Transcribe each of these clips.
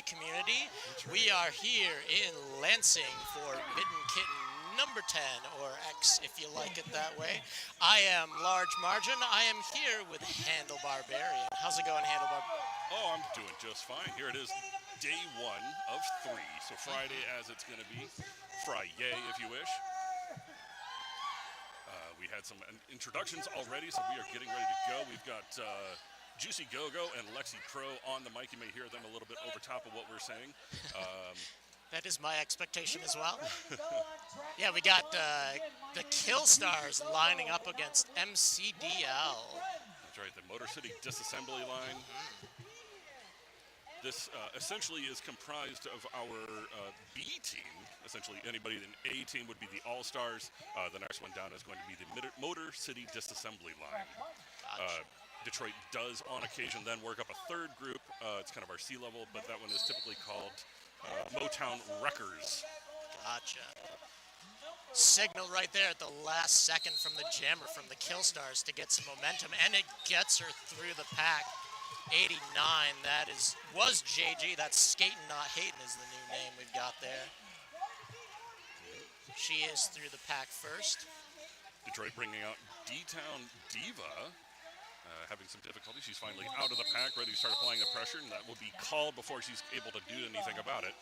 community. We are here in Lansing for Mitten Kitten number 10, or X if you like it that way. I am Large Margin. I am here with Handle Barbarian. How's it going, Handle Barbarian? Oh, I'm doing just fine. Here it is, day 1 of 3. So Friday as it's going to be. Friday, if you wish. We had some introductions already, so we are getting ready to go. We've got Juicy Go-Go and Lexi Pro on the mic. You may hear them a little bit over top of what we're saying. That is my expectation as well. Yeah, we got the Kill Stars lining up against MCDL. That's right, the Motor City Disassembly line. This essentially is comprised of our B team. Essentially, anybody in A team would be the All-Stars. The next one down is going to be the Motor City Disassembly line. Detroit does, on occasion, then work up a third group. It's kind of our C level, but that one is typically called Motown Wreckers. Gotcha. Signal right there at the last second from the jammer from the Kill Stars to get some momentum, and it gets her through the pack. 89, that was JG. That's Skatin' Not Hatin' is the new name we've got there. She is through the pack first. Detroit bringing out D-Town Diva, having some difficulty. She's finally out of the pack, ready to start applying the pressure, and that will be called before she's able to do anything about it.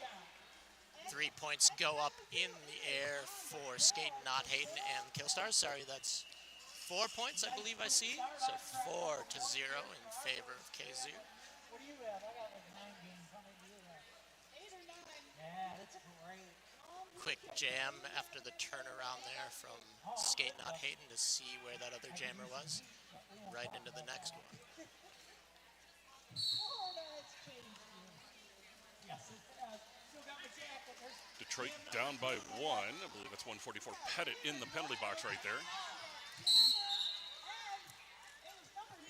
3 points go up in the air for Skatin' Not Hatin' and Kill Stars. Sorry, that's 4 points, I believe I see. So 4-0 in favor of KZoo. What do you have? I got like 9 games. How many do you have? 8 or 9. Yeah, that's great. Quick jam after the turnaround there from Skatin' Not Hatin' to see where that other jammer was. Right into the next one. Detroit down by 1. I believe that's 144. Pettit in the penalty box right there.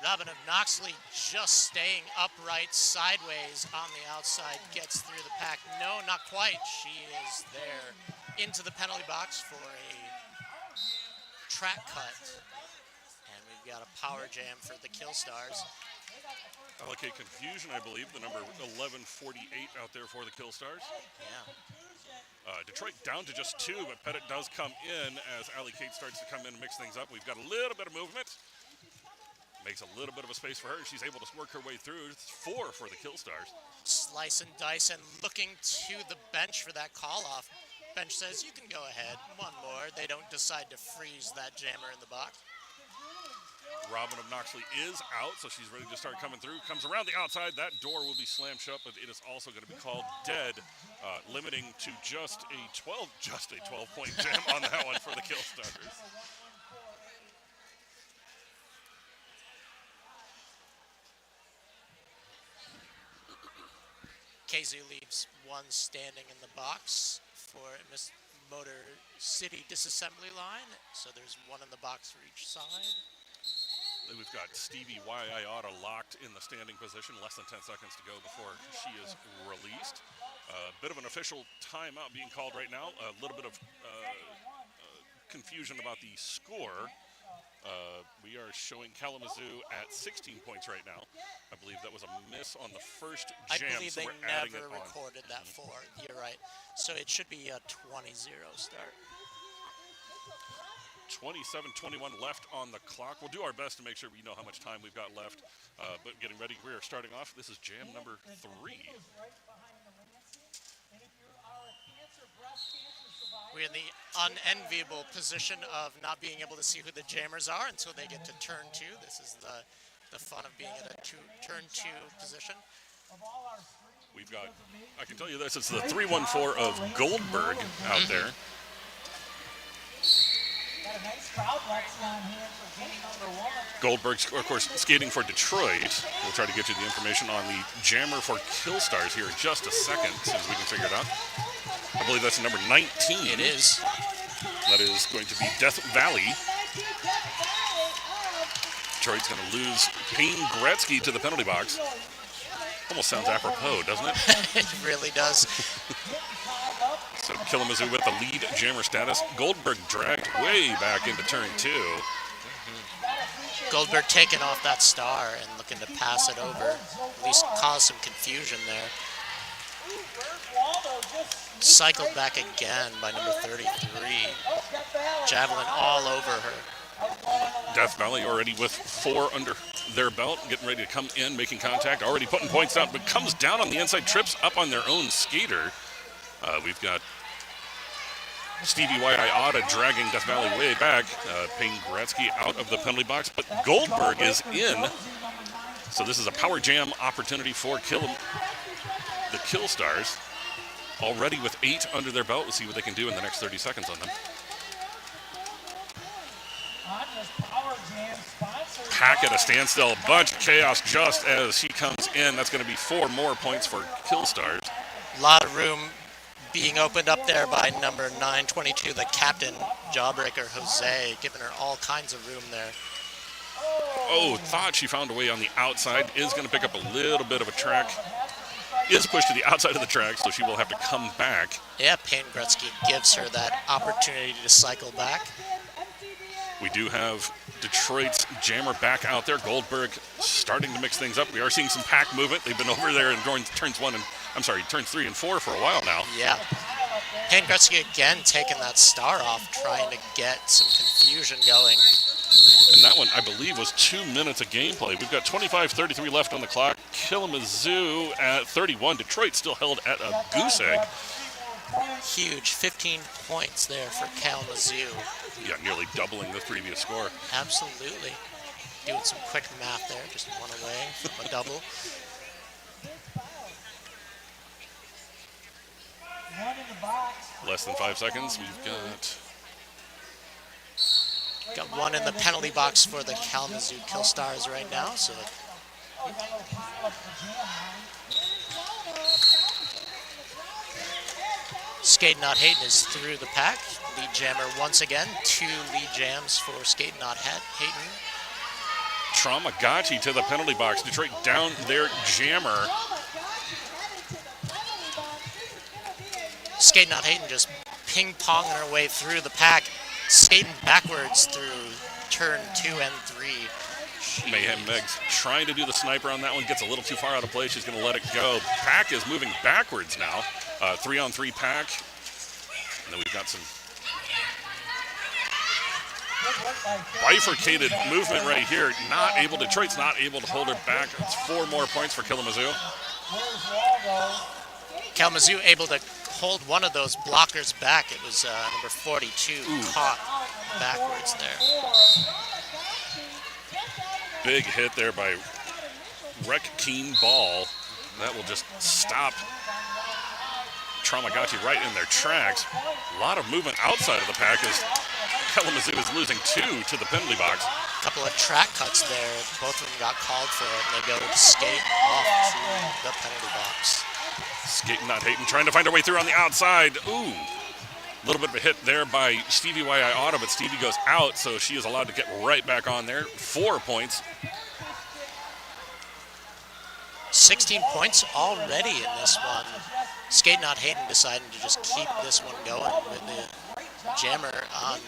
Robin of Knoxley just staying upright sideways on the outside, gets through the pack. No, not quite. She is there into the penalty box for a track cut. And we've got a power jam for the Kill Stars. Allocate confusion, I believe, the number 1148 out there for the Kill Stars. Yeah. Detroit down to just 2, but Pettit does come in as Allie Kate starts to come in and mix things up. We've got a little bit of movement. Makes a little bit of a space for her. She's able to work her way through. It's 4 for the Kill Stars. Slice and dice and looking to the bench for that call-off. Bench says, you can go ahead. One more. They don't decide to freeze that jammer in the box. Robin of Knoxley is out, so she's ready to start coming through. Comes around the outside. That door will be slammed shut, but it is also going to be called dead, limiting to just a 12-point jam on that one for the Kill Stars. KZoo leaves one standing in the box for Miss Motor City Disassembly line. So there's one in the box for each side. We've got Stevie Iota locked in the standing position. Less than 10 seconds to go before she is released. Bit of an official timeout being called right now. A little bit of confusion about the score. We are showing Kalamazoo at 16 points right now. I believe that was a miss on the first jam. I believe so they we're adding never it on. recorded that for. You're right. So it should be a 20-0 start. 27-21 left on the clock. We'll do our best to make sure we know how much time we've got left. But getting ready, we are starting off. This is jam number 3. We're in the unenviable position of not being able to see who the jammers are until they get to turn 2. This is the fun of being in a turn 2 position. We've got, I can tell you this, it's the 314 of Goldberg out there. Got a nice crowd Lexi on here for game number 1. Goldberg's, of course, skating for Detroit. We'll try to get you the information on the jammer for Kill Stars here in just a second, as soon as we can figure it out. I believe that's number 19. It is. That is going to be Death Valley. Detroit's going to lose Payne Gretzky to the penalty box. Almost sounds apropos, doesn't it? It really does. So Kalamazoo with the lead jammer status. Goldberg dragged way back into turn 2. Goldberg taking off that star and looking to pass it over. At least cause some confusion there. Cycled back again by number 33. Javelin all over her. Death Valley already with 4 under their belt, getting ready to come in, making contact, already putting points down, but comes down on the inside, trips up on their own skater. We've got Stevie White-Iotta dragging Death Valley way back, Payne Gretzky out of the penalty box, but Goldberg is in. So this is a power jam opportunity for the Kill Stars. Already with 8 under their belt. We'll see what they can do in the next 30 seconds on them. Pack at a standstill. A bunch of chaos just as she comes in. That's going to be 4 more points for Kill Stars. A lot of room being opened up there by number 922, the captain, Jawbreaker Jose, giving her all kinds of room there. Oh, thought she found a way on the outside. Is going to pick up a little bit of a track. Is pushed to the outside of the track, so she will have to come back. Yeah, Payne Gretzky gives her that opportunity to cycle back. We do have Detroit's jammer back out there. Goldberg starting to mix things up. We are seeing some pack movement. They've been over there in turns 3 and 4 for a while now. Yeah. Payne Gretzky again taking that star off, trying to get some confusion going. And that one, I believe, was 2 minutes of gameplay. We've got 25:33 left on the clock. Kalamazoo at 31. Detroit still held at a goose egg. Huge 15 points there for Kalamazoo. Yeah, nearly doubling the previous score. Absolutely. Doing some quick math there, just 1 away from a double. Less than 5 seconds. We've got 1 in the penalty box for the Kalamazoo Kill Stars right now. So Skate Not Hayden is through the pack. Lead jammer once again. 2 lead jams for Skate Not Hayden. Traumagachi to the penalty box. Detroit down their jammer. Skate Not Hayden just ping-ponging her way through the pack, skating backwards through turn 2 and 3. Mayhem Meggs trying to do the sniper on that one, gets a little too far out of play. She's going to let it go. Pack is moving backwards now. 3-on-3 pack. And then we've got some bifurcated movement right here. Detroit's not able to hold her back. It's 4 more points for Kalamazoo. Kalamazoo able to hold one of those blockers back. It was number 42 caught backwards there. Big hit there by Wreck Keen Ball. That will just stop Traumagachi right in their tracks. A lot of movement outside of the pack as Kalamazoo is losing 2 to the penalty box. A couple of track cuts there. Both of them got called for it, and they go to skate off to the penalty box. Skating Not Hayden trying to find her way through on the outside. Ooh. A little bit of a hit there by Stevie White-Iotta, but Stevie goes out, so she is allowed to get right back on there. 4 points. 16 points already in this one. Skate Not Hayden deciding to just keep this one going with the jammer on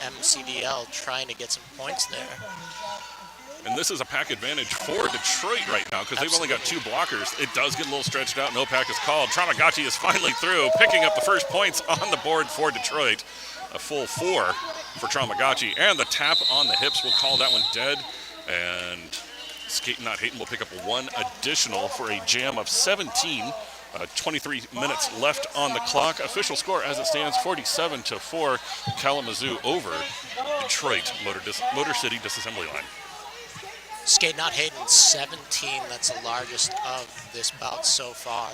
MCDL trying to get some points there. And this is a pack advantage for Detroit right now because they've only got 2 blockers. It does get a little stretched out. No pack is called. Traumagachi is finally through, picking up the first points on the board for Detroit. A full 4 for Traumagachi. And the tap on the hips will call that one dead. And Skate Not Hayden will pick up 1 additional for a jam of 17. 23 minutes left on the clock. Official score as it stands, 47-4. Kalamazoo over Detroit Motor City Disassembly Line. Skate Not Hayden 17, that's the largest of this bout so far.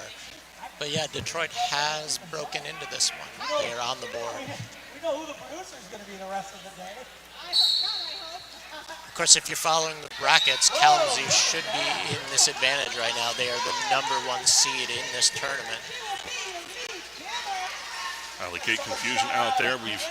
But yeah, Detroit has broken into this one. They are on the board. We know who the producer is going to be the rest of the day. Of course, if you're following the brackets, Kalamazoo should be in this advantage right now. They are the #1 seed in this tournament. Alley Gate confusion out there. We've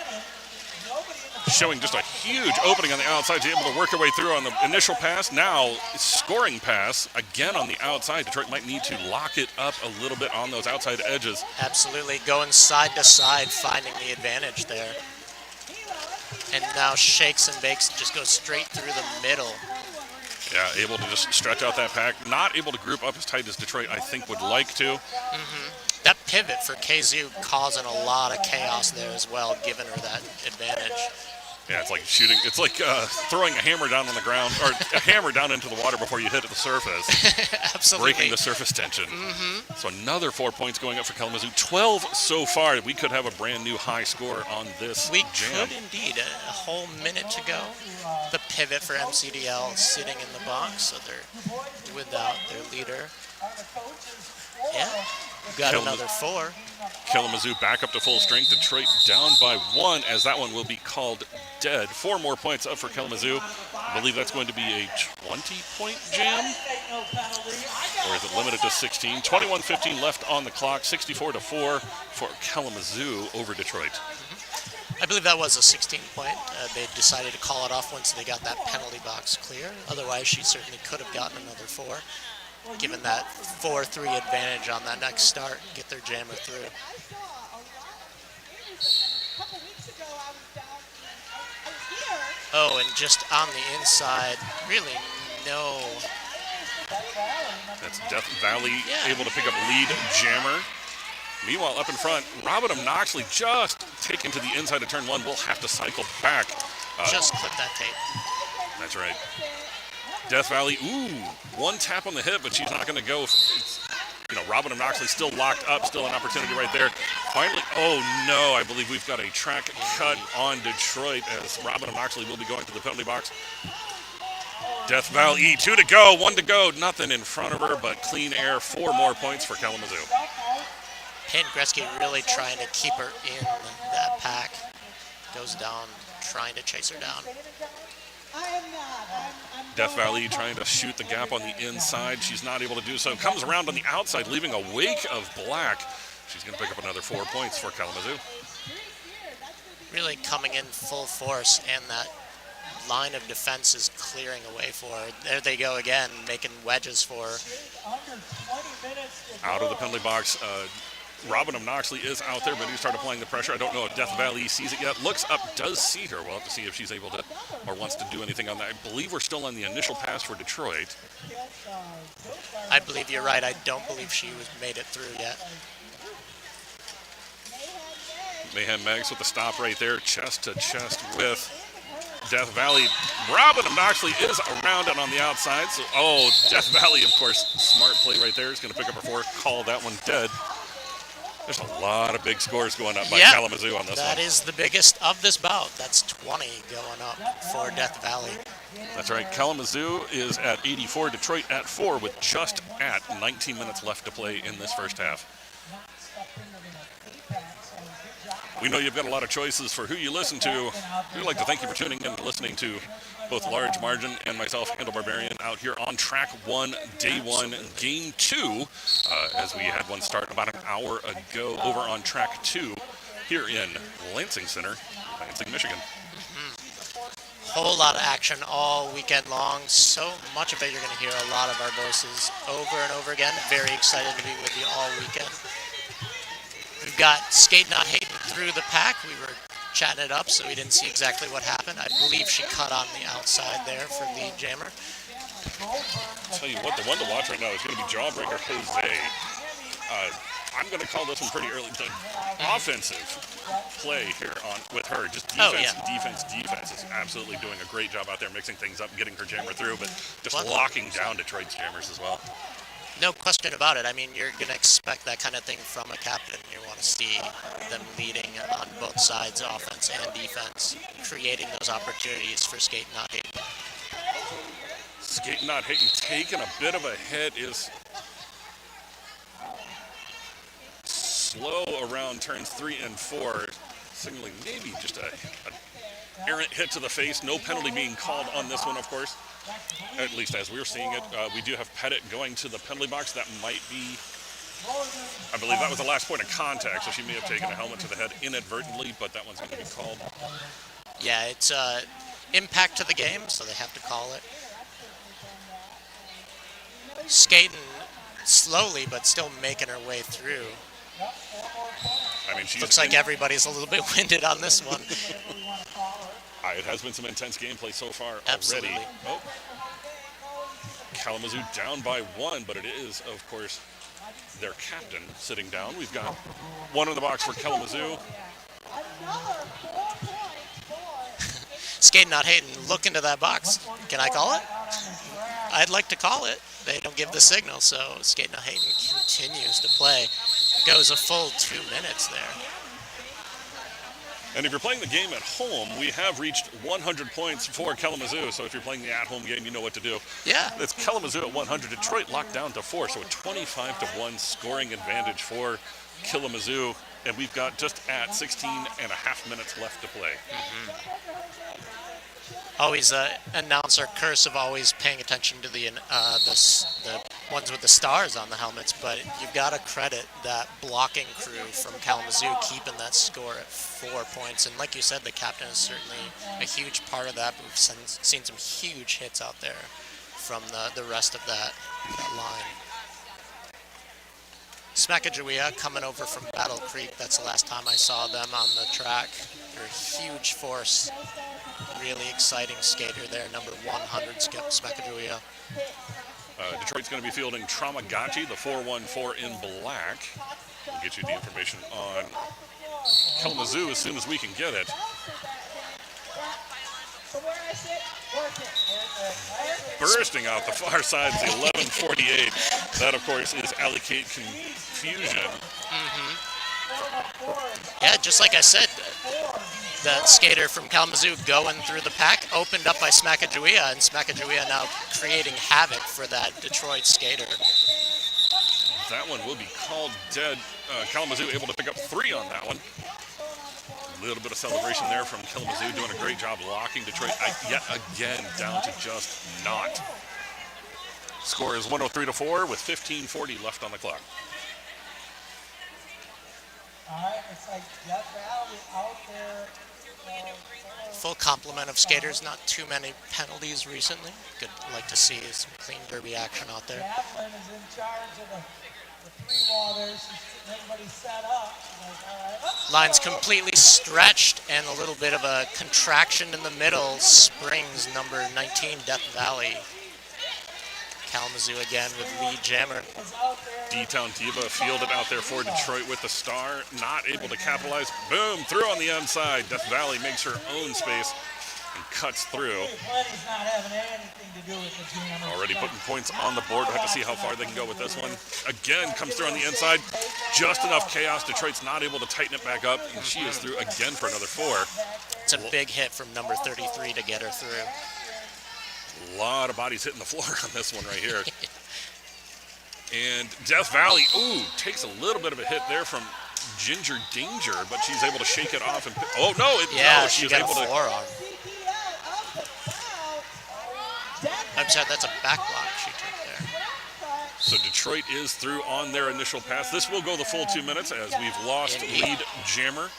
showing just a huge opening on the outside. She's able to work her way through on the initial pass. Now, scoring pass again on the outside. Detroit might need to lock it up a little bit on those outside edges. Absolutely, going side to side, finding the advantage there. And now shakes and bakes, just goes straight through the middle. Yeah, able to just stretch out that pack. Not able to group up as tight as Detroit, I think, would like to. That pivot for KZU causing a lot of chaos there as well, giving her that advantage. Yeah, it's like shooting. It's like throwing a hammer down on the ground, or a hammer down into the water before you hit the surface. Absolutely. Breaking the surface tension. So another 4 points going up for Kalamazoo. 12 so far. We could have a brand new high score on this We jam. could indeed. A whole minute to go. The pivot for MCDL sitting in the box, so they're without their leader. Yeah, got another 4. Kalamazoo back up to full strength. Detroit down by 1 as that one will be called dead. 4 more points up for Kalamazoo. I believe that's going to be a 20-point jam. Or is it limited to 16? 21-15 left on the clock. 64-4 for Kalamazoo over Detroit. I believe that was a 16-point. They decided to call it off once they got that penalty box clear. Otherwise, she certainly could have gotten another 4. Given that 4-3 advantage on that next start, get their jammer through. Oh, and just on the inside, really no. That's Death Valley able to pick up lead jammer. Meanwhile, up in front, Robin of Knoxley just taken to the inside of turn 1. Will have to cycle back. Just clip that tape. That's right. Death Valley, one tap on the hip, but she's not going to go. Robin of Knoxley still locked up, still an opportunity right there. Finally, oh no, I believe we've got a track cut on Detroit as Robin of Knoxley will be going to the penalty box. Death Valley, 2 to go, 1 to go, nothing in front of her, but clean air, 4 more points for Kalamazoo. Payne Gretzky really trying to keep her in that pack. Goes down, trying to chase her down. Death Valley trying to shoot the gap on the inside. She's not able to do so. Comes around on the outside, leaving a wake of black. She's going to pick up another 4 points for Kalamazoo. Really coming in full force, and that line of defense is clearing away for her. There they go again, making wedges for her. Out of the penalty box. Robin of Knoxley is out there, but he started applying the pressure. I don't know if Death Valley sees it yet. Looks up, does see her. We'll have to see if she's able to or wants to do anything on that. I believe we're still on the initial pass for Detroit. I believe you're right. I don't believe she was made it through yet. Mayhem Megs with the stop right there, chest to chest with Death Valley. Robin of Knoxley is around and on the outside. So, Death Valley, of course, smart play right there. Is going to pick up her 4, call that one dead. There's a lot of big scores going up by Kalamazoo on this one. That is the biggest of this bout. That's 20 going up for Death Valley. That's right. Kalamazoo is at 84, Detroit at 4 with just at 19 minutes left to play in this first half. We know you've got a lot of choices for who you listen to. We'd like to thank you for tuning in and listening to both Large Margin and myself, Handle Barbarian, out here on track 1, day 1, game 2, as we had one start about an hour ago over on track 2 here in Lansing Center, Lansing, Michigan. Whole lot of action all weekend long. So much of it you're going to hear a lot of our voices over and over again. Very excited to be with you all weekend. We've got Skate Not Hating through the pack. We were chatting it up, so we didn't see exactly what happened. I believe she cut on the outside there for lead jammer. I'll tell you what, the one to watch right now is going to be Jawbreaker Jose. I'm going to call this one pretty early. The offensive play here with her, just defense is absolutely doing a great job out there, mixing things up, getting her jammer through, but just locking down Detroit's jammers as well. No question about it. I mean, you're going to expect that kind of thing from a captain. You want to see them leading on both sides, offense and defense, creating those opportunities for Skate Not Hating. Skate Not Hating taking a bit of a hit, is slow around turns 3 and 4, signaling maybe just an errant hit to the face. No penalty being called on this one, of course. At least as we're seeing it. We do have Pettit going to the penalty box. That might be, I believe that was the last point of contact, so she may have taken a helmet to the head inadvertently, but that one's going to be called. Yeah, it's impact to the game, so they have to call it. Skating slowly, but still making her way through. I mean, looks like everybody's a little bit winded on this one. It has been some intense gameplay so far Absolutely. already. Kalamazoo down by 1, but it is, of course, their captain sitting down. We've got one in the box for Kalamazoo. Skate Not Hayden, look into that box. Can I call it? I'd like to call it. They don't give the signal, so Skate Not Hayden continues to play. Goes a full 2 minutes there. And if you're playing the game at home, we have reached 100 points for Kalamazoo. So if you're playing the at-home game, you know what to do. Yeah. It's Kalamazoo at 100. Detroit locked down to 4, so a 25-1 scoring advantage for Kalamazoo. And we've got just at 16 and a half minutes left to play. Always announcer curse of always paying attention to the ones with the stars on the helmets, but you've got to credit that blocking crew from Kalamazoo keeping that score at 4 points. And like you said, the captain is certainly a huge part of that. We've seen some huge hits out there from the rest of that line. Smackajawea coming over from Battle Creek. That's the last time I saw them on the track. They're a huge force. Really exciting skater there, number 100, Smackajawea. Detroit's going to be fielding Tramagachi, the 414 in black. We'll get you the information on Kalamazoo as soon as we can get it. Bursting out the far side is the 1148. That, of course, is Allocate Confusion. Yeah, just like I said, that skater from Kalamazoo going through the pack, opened up by Smackajawea, and Smackajawea now creating havoc for that Detroit skater. That one will be called dead. Kalamazoo able to pick up 3 on that one. A little bit of celebration there from Kalamazoo, doing a great job locking Detroit yet again down to just naught. Score is 103-4 with 15:40 left on the clock. All right, it's like Death Valley out there. Full complement of skaters, not too many penalties recently. Good, like to see some clean derby action out there. Kaplan is in charge of the three-wall there. She's getting everybody set up. Like, all right, Line's completely stretched and a little bit of a contraction in the middle. Springs number 19, Death Valley. Kalamazoo again with Lee Jammer. D-Town Diva fielded out there for Detroit with the star, not able to capitalize. Boom, through on the inside. Death Valley makes her own space and cuts through. Already putting points on the board. We'll have to see how far they can go with this one. Again, comes through on the inside. Just enough chaos. Detroit's not able to tighten it back up, and she is through again for another 4. It's a big hit from number 33 to get her through. A lot of bodies hitting the floor on this one right here. And Death Valley, takes a little bit of a hit there from Ginger Danger, but she's able to shake it off. And She got a forearm. I'm sorry, that's a back block she took there. So Detroit is through on their initial pass. This will go the full 2 minutes as we've lost lead jammer.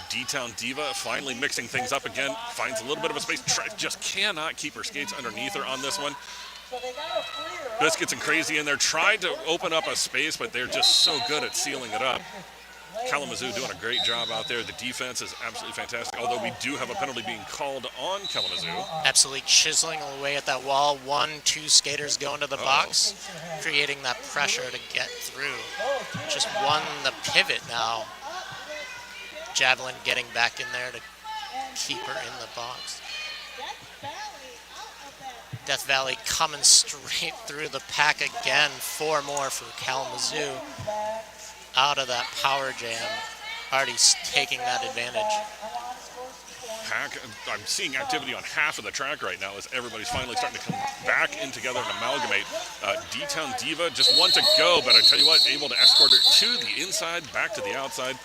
D-Town Diva finally mixing things up again, finds a little bit of a space, just cannot keep her skates underneath her on this one. Biscuits and Crazy in there tried to open up a space, but they're just so good at sealing it up. Kalamazoo doing a great job out there. The defense is absolutely fantastic, although we do have a penalty being called on Kalamazoo. Absolutely chiseling away at that wall. 1-2 skaters go into the box, creating that pressure to get through. Just won the pivot now. Javelin getting back in there to keep her in the box. Death Valley coming straight through the pack again. 4 more for Kalamazoo. Out of that power jam. Already taking that advantage. Pack, I'm seeing activity on half of the track right now as everybody's finally starting to come back in together and amalgamate. D-Town Diva, just 1 to go, but I tell you what, able to escort her to the inside, back to the outside.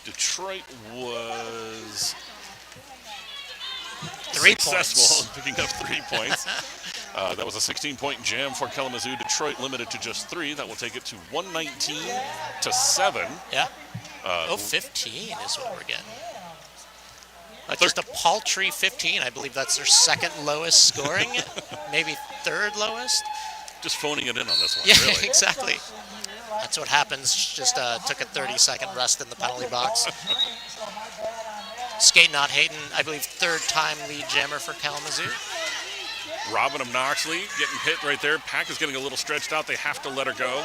Detroit was 3 successful points. in picking up 3 points. That was a 16-point jam for Kalamazoo. Detroit limited to just 3. That will take it to 119-7. Yeah. 15 is what we're getting. Just a paltry 15. I believe that's their second lowest scoring. Maybe third lowest. Just phoning it in on this one, Yeah, really. Exactly. That's what happens. Just took a 30-second rest in the penalty box. Skate Not Hayden, I believe, 3rd time lead jammer for Kalamazoo. Robin of Knoxley getting hit right there. Pack is getting a little stretched out. They have to let her go.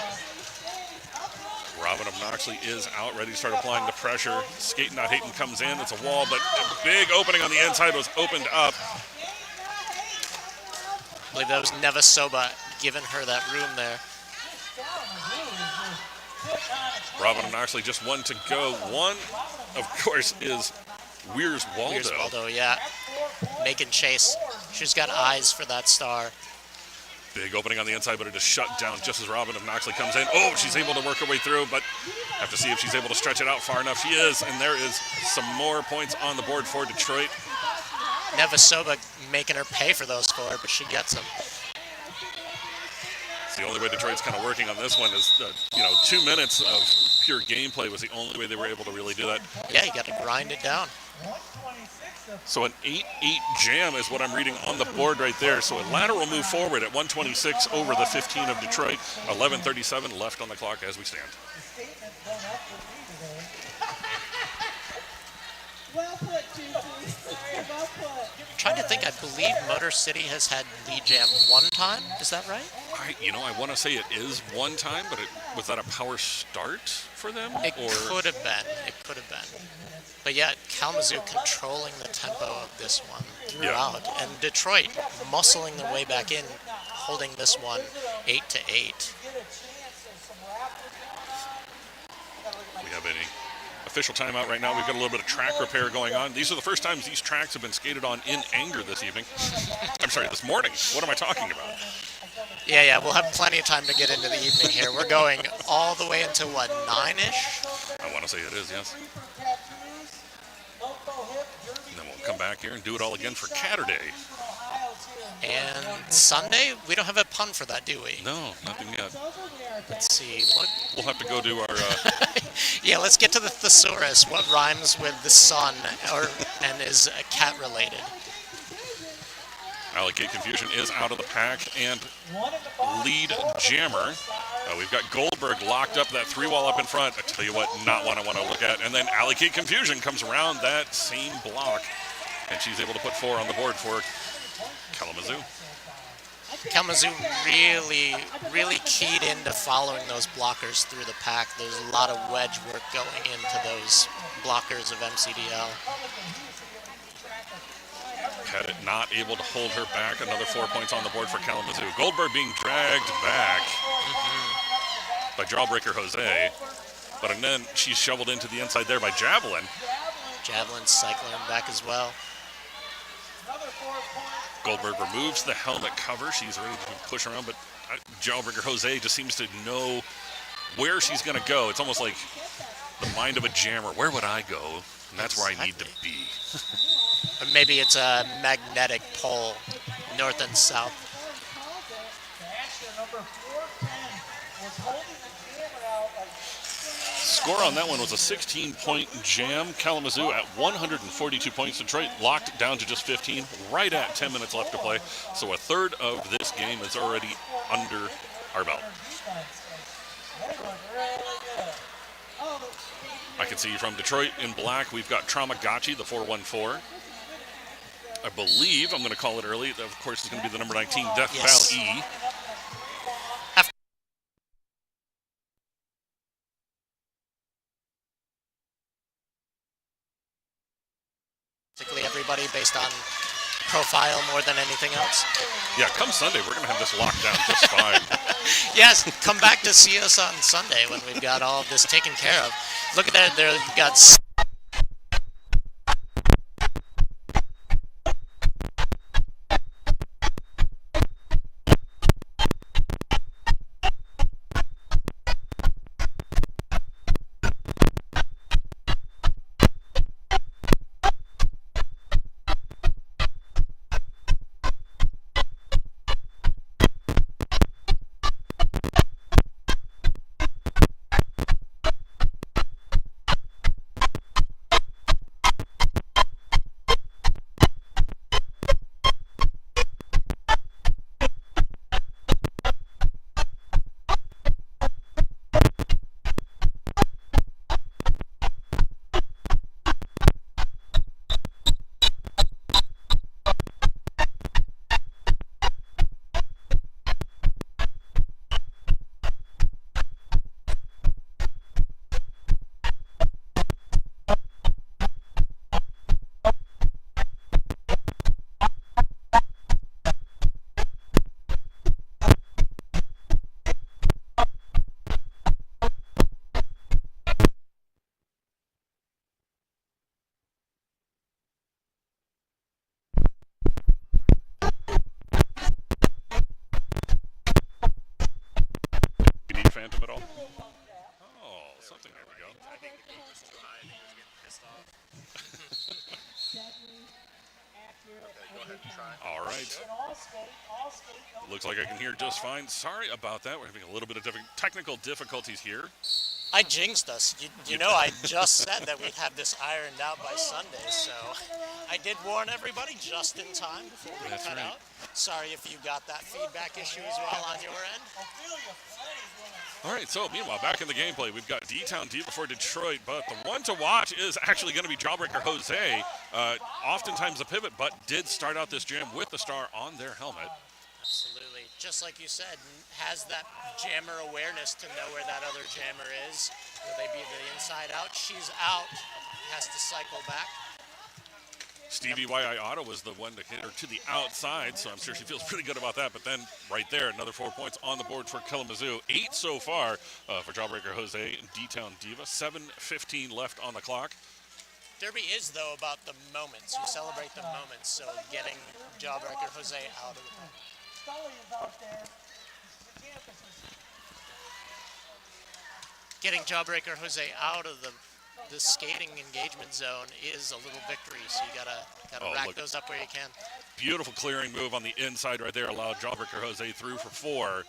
Robin of Knoxley is out, ready to start applying the pressure. Skating Not Hating comes in. It's a wall, but a big opening on the inside was opened up. I believe that was Nevasoba giving her that room there. Robin of Knoxley just one to go. One, of course, is Weir's Waldo. Here's Waldo, yeah. Making chase. She's got eyes for that star. Big opening on the inside, but it is shut down just as Robin of Knoxley comes in. Oh, she's able to work her way through, but have to see if she's able to stretch it out far enough. She is, and there is some more points on the board for Detroit. Nevasoba making her pay for those for her, but she gets them. The only way Detroit's kind of working on this one is, 2 minutes of pure gameplay was the only way they were able to really do that. Yeah, you got to grind it down. So an 8-8 jam is what I'm reading on the board right there. So a lateral move forward at 126 over the 15 of Detroit. 11:37 left on the clock as we stand. Well put, Tuesday. Well put. Trying to think, I believe Motor City has had lead jam one time. Is that right? I want to say it is one time, but was that a power start for them? It could have been. It could have been. But yeah, Kalamazoo controlling the tempo of this one throughout, and Detroit muscling their way back in, holding this one 8-8. We have an official timeout right now. We've got a little bit of track repair going on. These are the first times these tracks have been skated on in anger this evening. I'm sorry, this morning. What am I talking about? Yeah, we'll have plenty of time to get into the evening here. We're going all the way until, what, 9-ish? I want to say it is, yes. And then we'll come back here and do it all again for Catterday. And Sunday, we don't have a pun for that, do we? No, nothing yet. Let's see. We'll have to go to our... Yeah, let's get to the thesaurus. What rhymes with the sun and is cat-related? Allocate Confusion is out of the pack, and lead jammer. We've got Goldberg locked up, that 3-wall up in front. I tell you what, not one I want to look at. And then Allocate Confusion comes around that same block, and she's able to put 4 on the board for Kalamazoo. Kalamazoo really keyed into following those blockers through the pack. There's a lot of wedge work going into those blockers of MCDL. Pettit not able to hold her back. Another 4 points on the board for Kalamazoo. Goldberg being dragged back by Jawbreaker Jose. And then she's shoveled into the inside there by Javelin. Javelin cycling back as well. Goldberg removes the helmet cover. She's ready to push around, but Jawbreaker Jose just seems to know where she's going to go. It's almost like the mind of a jammer. Where would I go? And that's where I need to be. Or maybe it's a magnetic pole, north and south. Score on that one was a 16-point jam. Kalamazoo at 142 points. Detroit locked down to just 15, right at 10 minutes left to play. So a third of this game is already under our belt. I can see from Detroit in black, we've got Traumagachi, the 414. I believe, I'm going to call it early, of course, it's going to be the number 19, Death Yes. Val E. Basically everybody based on profile more than anything else. Yeah, come Sunday, we're going to have this locked down just fine. Yes, come back to see us on Sunday when we've got all of this taken care of. Look at that, they've got... Phantom at all? Oh, something. There we go. I think the game was too high. I think he was getting pissed off. All right. Looks like I can hear just fine. Sorry about that. We're having a little bit of technical difficulties here. I jinxed us. You know, I just said that we'd have this ironed out by Sunday, so I did warn everybody just in time before we cut out. Sorry if you got that feedback issue as well on your end. All right, so meanwhile, back in the gameplay, we've got D-Town Diva for Detroit, but the one to watch is actually going to be Jawbreaker Jose. Oftentimes a pivot, but did start out this jam with the star on their helmet. Absolutely. Just like you said, has that jammer awareness to know where that other jammer is. Will they be the inside out? She's out. Has to cycle back. Stevie Y.I. Otto was the one to hit her to the outside, so I'm sure she feels pretty good about that. But then right there, another 4 points on the board for Kalamazoo. 8 so far for Jawbreaker Jose and D-Town Diva. 7:15 left on the clock. Derby is, though, about the moments. You celebrate the moments, so getting Jawbreaker Jose out of the point. Getting Jawbreaker Jose out of the skating engagement zone is a little victory, so you gotta rack those up where you can. Beautiful clearing move on the inside right there, allowed Jawbreaker Jose through for 4.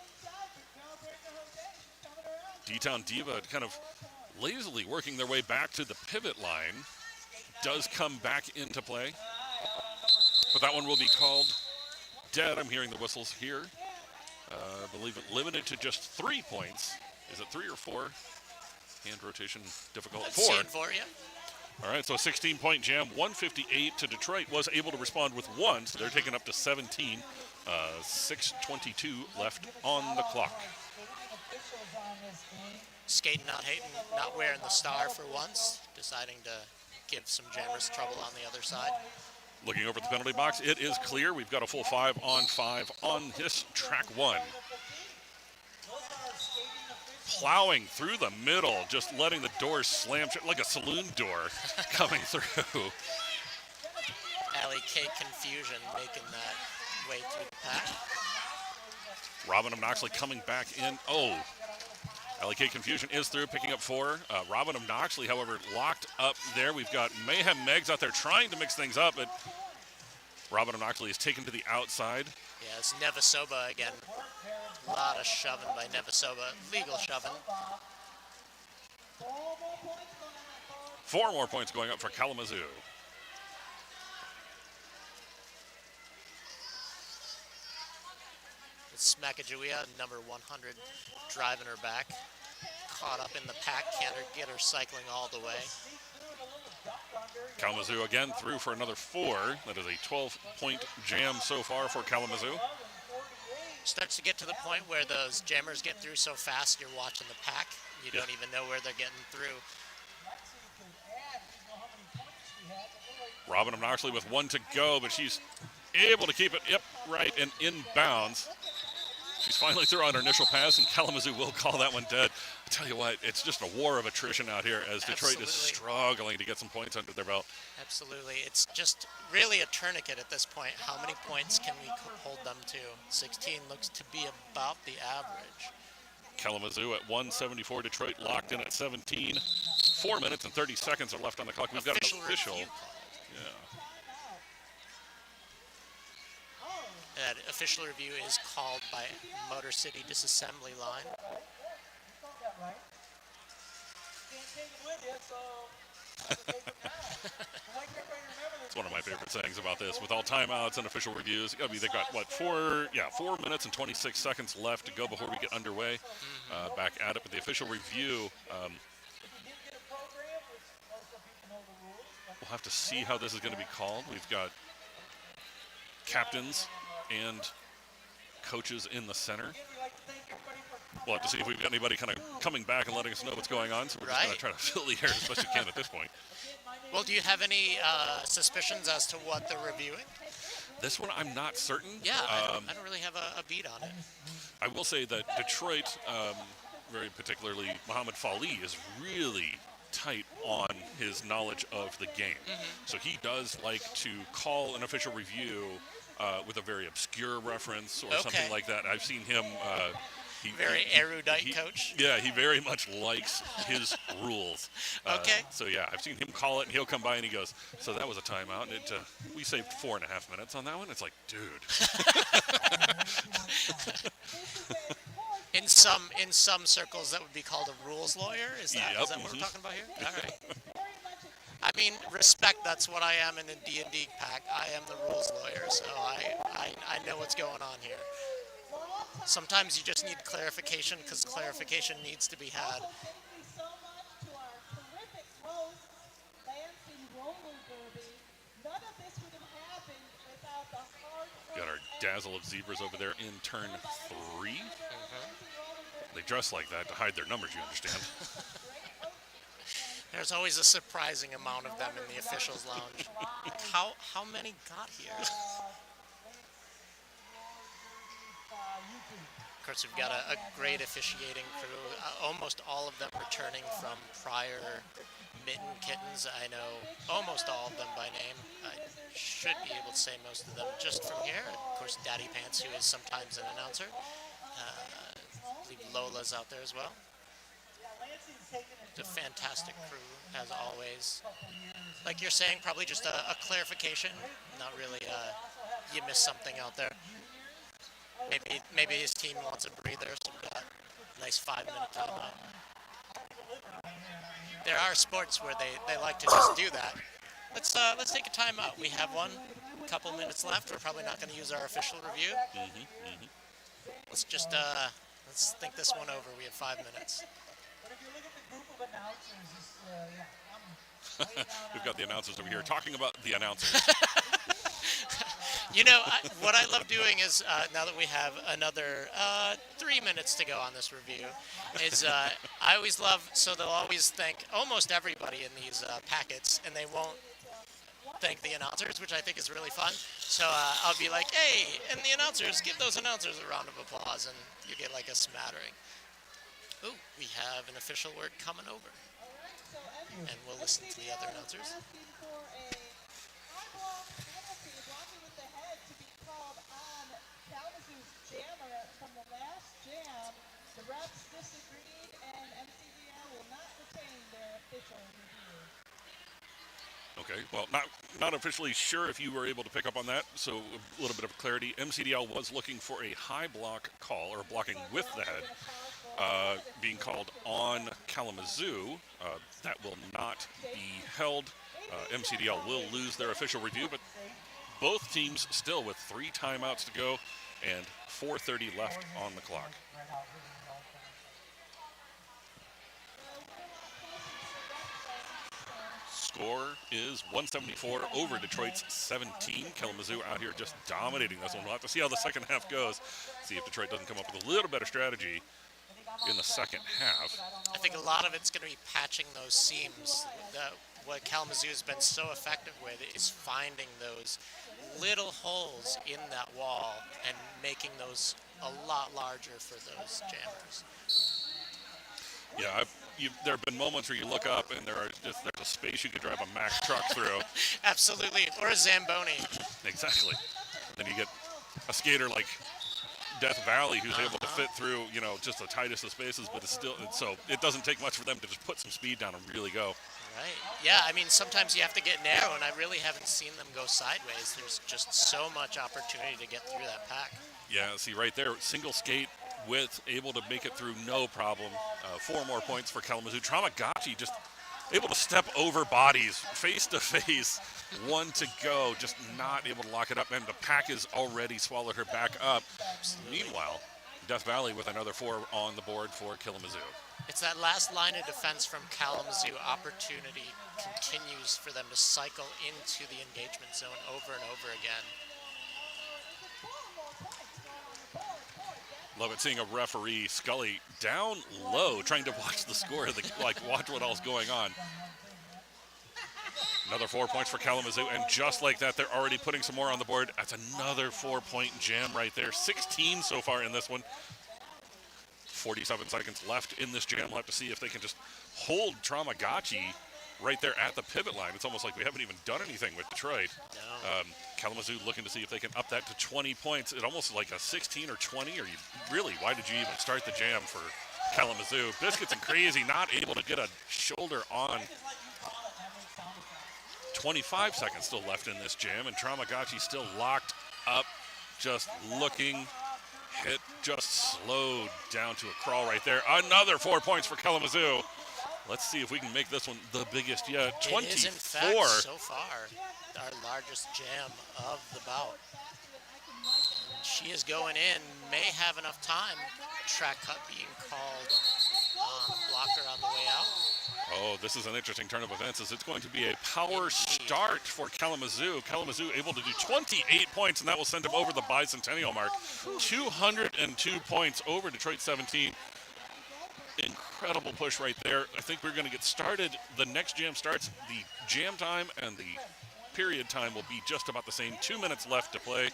D-Town Diva kind of lazily working their way back to the pivot line. Does come back into play, but that one will be called dead. I'm hearing the whistles here. I believe it limited to just 3 points. Is it 3 or 4? Hand rotation difficult. 4. 4, yeah. All right, so a 16-point jam. 158 to Detroit was able to respond with 1, so they're taking up to 17. 6:22 left on the clock. Skating not hating, not wearing the star for once, deciding to give some jammers trouble on the other side. Looking over at the penalty box, it is clear. We've got a full 5-on-5 on this track 1. Plowing through the middle, just letting the doors slam shut like a saloon door coming through. Alley K Confusion making that way through the pack. Robin of Knoxley coming back in. Oh, LK Confusion is through, picking up 4. Robin of Knoxley, however, locked up there. We've got Mayhem Megs out there trying to mix things up, but Robin of Knoxley is taken to the outside. Yeah, it's Nevasoba again. A lot of shoving by Nevasoba. Legal shoving. 4 more points going up for Kalamazoo. Smakajawea, number 100, driving her back. Caught up in the pack, can't get her cycling all the way. Kalamazoo again through for another 4. That is a 12-point jam so far for Kalamazoo. Starts to get to the point where those jammers get through so fast you're watching the pack. You don't even know where they're getting through. Robin of Knoxley with 1 to go, but she's able to keep it right and in bounds. She's finally through on her initial pass, and Kalamazoo will call that one dead. I tell you what, it's just a war of attrition out here as Detroit is struggling to get some points under their belt. Absolutely. It's just really a tourniquet at this point. How many points can we hold them to? 16 looks to be about the average. Kalamazoo at 174, Detroit locked in at 17. 4 minutes and 30 seconds are left on the clock. We've got an official. Yeah. That official review is called by Motor City Disassembly Line. It's one of my favorite sayings about this. With all timeouts and official reviews, they've got, 4 minutes and 26 seconds left to go before we get underway. Back at it with the official review. We'll have to see how this is going to be called. We've got captains and coaches in the center. We'll have to see if we've got anybody kind of coming back and letting us know what's going on. So we're just going to try to fill the air as best we can at this point. Well, do you have any suspicions as to what they're reviewing? This one, I'm not certain. Yeah, I don't really have a beat on it. I will say that Detroit, very particularly Muhammad Fali, is really tight on his knowledge of the game. So he does like to call an official review with a very obscure reference or something like that. I've seen him Very erudite coach. Yeah, he very much likes his rules. Okay. So yeah, I've seen him call it, and he'll come by and he goes, "So that was a timeout, and we saved 4.5 minutes on that one." It's like, dude. In some circles, that would be called a rules lawyer. Is that Yep, what we're talking about here? All right. I mean, respect. That's what I am in a D&D pack. I am the rules lawyer, so I know what's going on here. Sometimes you just need clarification because clarification needs to be had. Thank you so much to our terrific host, Lansing Roller Derby. None of this would have happened without the hard work. Got our dazzle of zebras over there in turn 3. They dress like that to hide their numbers, you understand. There's always a surprising amount of them in the officials' lounge. Like how many got here? Of course, we've got a great officiating crew. Almost all of them returning from prior Mitten Kittens. I know almost all of them by name. I should be able to say most of them just from here. Of course, Daddy Pants, who is sometimes an announcer. I believe Lola's out there as well. It's a fantastic crew, as always. Like you're saying, probably just a clarification. Not really, you missed something out there. Maybe his team wants a breather, so we've got a nice 5-minute timeout. There are sports where they like to just do that. Let's take a timeout. We have one. A couple minutes left. We're probably not going to use our official review. Let's just let's think this one over. We have 5 minutes. But if you look at the group of announcers, We've got the announcers over here talking about the announcers. You know, what I love doing is, now that we have another 3 minutes to go on this review, is I always love, so they'll always thank almost everybody in these packets, and they won't thank the announcers, which I think is really fun. So I'll be like, hey, and the announcers, give those announcers a round of applause, and you get like a smattering. Ooh, we have an official word coming over. And we'll listen to the other announcers. Kalamazoo's jammer from the last jam, the refs disagreed, and MCDL will not retain their official review. Okay, well, not officially sure if you were able to pick up on that, so a little bit of clarity. MCDL was looking for a high block call, or blocking with the head, being called on Kalamazoo. That will not be held. MCDL will lose their official review, but both teams still with 3 timeouts to go and 4:30 left on the clock. Score is 174 over Detroit's 17. Kalamazoo out here just dominating this one. We'll have to see how the second half goes. See if Detroit doesn't come up with a little better strategy in the second half. I think a lot of it's going to be patching those seams. What Kalamazoo has been so effective with is finding those little holes in that wall and making those a lot larger for those jammers. Yeah, there have been moments where you look up and there's a space you could drive a Mack truck through. Absolutely, or a Zamboni. Exactly. Then you get a skater like Death Valley who's able to fit through, just the tightest of spaces, but so it doesn't take much for them to just put some speed down and really go. Right. Yeah, I mean, sometimes you have to get narrow, and I really haven't seen them go sideways. There's just so much opportunity to get through that pack. Yeah, see right there, single skate width, able to make it through no problem. 4 more points for Kalamazoo. Tramagachi just able to step over bodies face to face. 1 to go, just not able to lock it up, and the pack has already swallowed her back up. Meanwhile, Death Valley with another 4 on the board for Kalamazoo. It's that last line of defense from Kalamazoo. Opportunity continues for them to cycle into the engagement zone over and over again. Love it seeing a referee, Scully, down low, trying to watch the score, watch what else going on. Another 4 points for Kalamazoo, and just like that, they're already putting some more on the board. That's another 4-point jam right there. 16 so far in this one. 47 seconds left in this jam. We'll have to see if they can just hold Tramagachi right there at the pivot line. It's almost like we haven't even done anything with Detroit. No. Kalamazoo looking to see if they can up that to 20 points. It almost like a 16 or 20, or why did you even start the jam for Kalamazoo? Biscuits and Crazy not able to get a shoulder on. 25 seconds still left in this jam, and Tramagachi still locked up, just looking. Hit just slowed down to a crawl right there. Another 4 points for Kalamazoo. Let's see if we can make this one the biggest yet. 24. It is, in fact, so far, our largest jam of the bout. She is going in, may have enough time. Track cut being called on blocker on the way out. Oh, this is an interesting turn of events as it's going to be a power start for Kalamazoo. Kalamazoo able to do 28 points, and that will send them over the bicentennial mark. 202 points over Detroit 17. Incredible push right there. I think we're going to get started. The next jam starts. The jam time and the period time will be just about the same. 2 minutes left to play.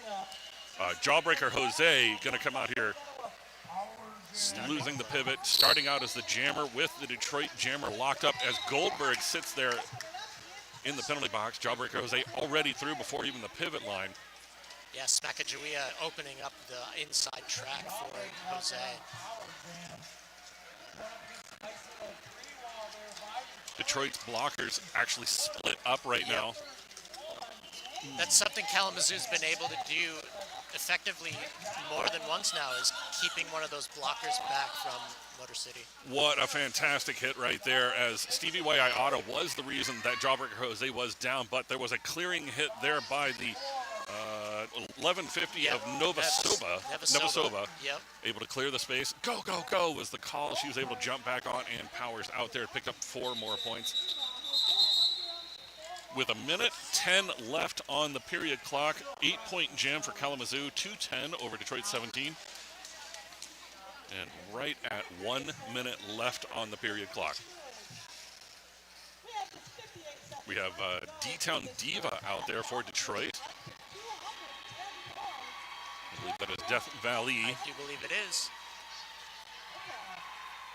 Jawbreaker Jose going to come out here. Losing the pivot, starting out as the jammer with the Detroit jammer locked up as Goldberg sits there in the penalty box. Jawbreaker Jose already through before even the pivot line. Yeah, Smakajawea opening up the inside track for Jose. Detroit's blockers actually split up right now. That's something Kalamazoo's been able to do effectively more than once now, is keeping one of those blockers back from Motor City. What a fantastic hit right there, as Stevie Waiata was the reason that Jawbreaker Jose was down, but there was a clearing hit there by the 1150 of Novasova. Yep. Able to clear the space. Go, go, go was the call. She was able to jump back on, and Powers out there picked up 4 more points. With a minute 10 left on the period clock, 8-point jam for Kalamazoo, 2-10 over Detroit 17. And right at 1 minute left on the period clock. We have D-Town Diva out there for Detroit. I believe that is Death Valley. I do believe it is.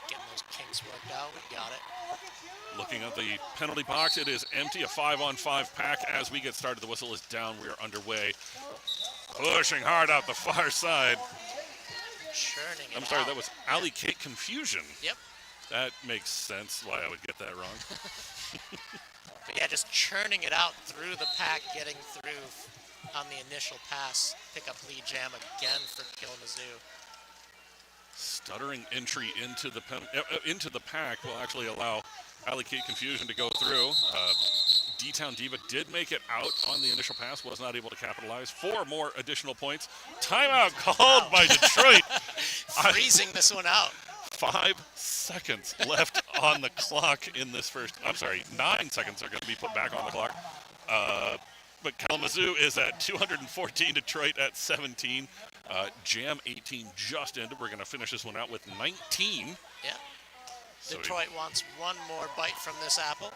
Getting those kinks worked out, we got it. Looking at the penalty box, it is empty, a 5-on-5 pack. As we get started, the whistle is down, we are underway. Pushing hard out the far side. Churning it I'm sorry, out. that was Alley Cake Confusion. Yep. That makes sense why I would get that wrong. But yeah, just churning it out through the pack, getting through on the initial pass. Pick up lead jam again for Kalamazoo. Stuttering entry into the pack will actually allow Alley Cake Confusion to go through. D-Town Diva did make it out on the initial pass, was not able to capitalize. 4 more additional points. Timeout called by Detroit. Freezing this one out. 5 seconds left on the clock in this first. I'm sorry, 9 seconds are going to be put back on the clock. But Kalamazoo is at 214, Detroit at 17. Jam 18 just ended. We're going to finish this one out with 19. Yeah. So Detroit wants one more bite from this apple.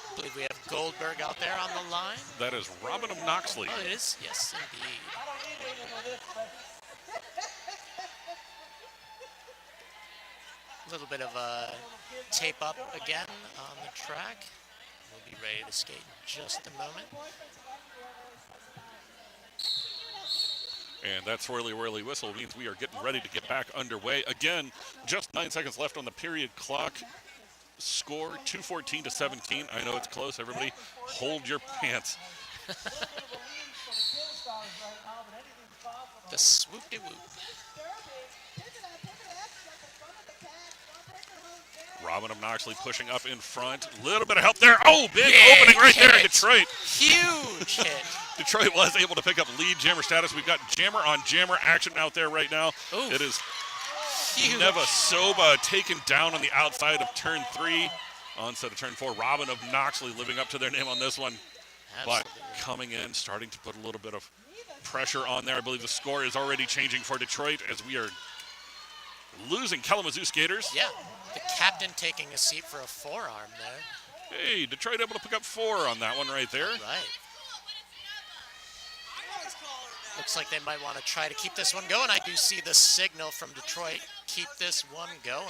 I believe we have Goldberg out there on the line. That is Robin of Knoxley. Oh, it is? Yes, indeed. A little bit of a tape up again on the track. We'll be ready to skate in just a moment. And that swirly whirly whistle means we are getting ready to get back underway. Again, just 9 seconds left on the period clock. Score 214 to 17. I know it's close. Everybody hold your pants. The swoop-de-whoop. Robin of Knoxley pushing up in front. Little bit of help there. Oh, big opening right there in Detroit. Huge hit. Detroit was able to pick up lead jammer status. We've got jammer on jammer action out there right now. Oof. It is Huge. Nevasoba taken down on the outside of turn 3. Onset of turn 4. Robin of Knoxley living up to their name on this one. Absolutely. But coming in, starting to put a little bit of pressure on there. I believe the score is already changing for Detroit as we are losing Kalamazoo skaters. Yeah. The captain taking a seat for a forearm there. Hey, Detroit able to pick up 4 on that one right there. Right. Looks like they might want to try to keep this one going. I do see the signal from Detroit. Keep this one going.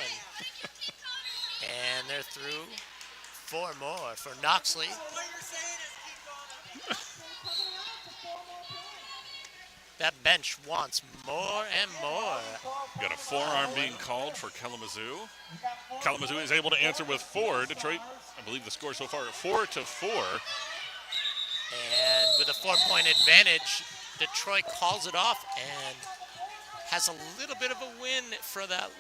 And they're through 4 more for Knoxley. That bench wants more and more. Got a forearm being called for Kalamazoo. Kalamazoo is able to answer with 4. Detroit, I believe the score so far, 4-4. And with a 4-point advantage, Detroit calls it off and has a little bit of a win for that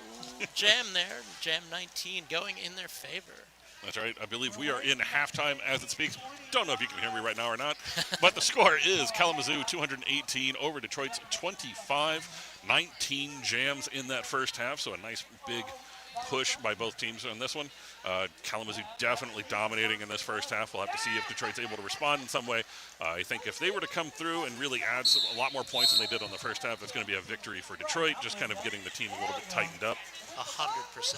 jam there. Jam 19 going in their favor. That's right. I believe we are in halftime as it speaks. Don't know if you can hear me right now or not, but the score is Kalamazoo 218 over Detroit's 25. 19 jams in that first half, so a nice big push by both teams on this one. Kalamazoo definitely dominating in this first half. We'll have to see if Detroit's able to respond in some way. I think if they were to come through and really add a lot more points than they did on the first half, that's going to be a victory for Detroit, just kind of getting the team a little bit tightened up. 100%.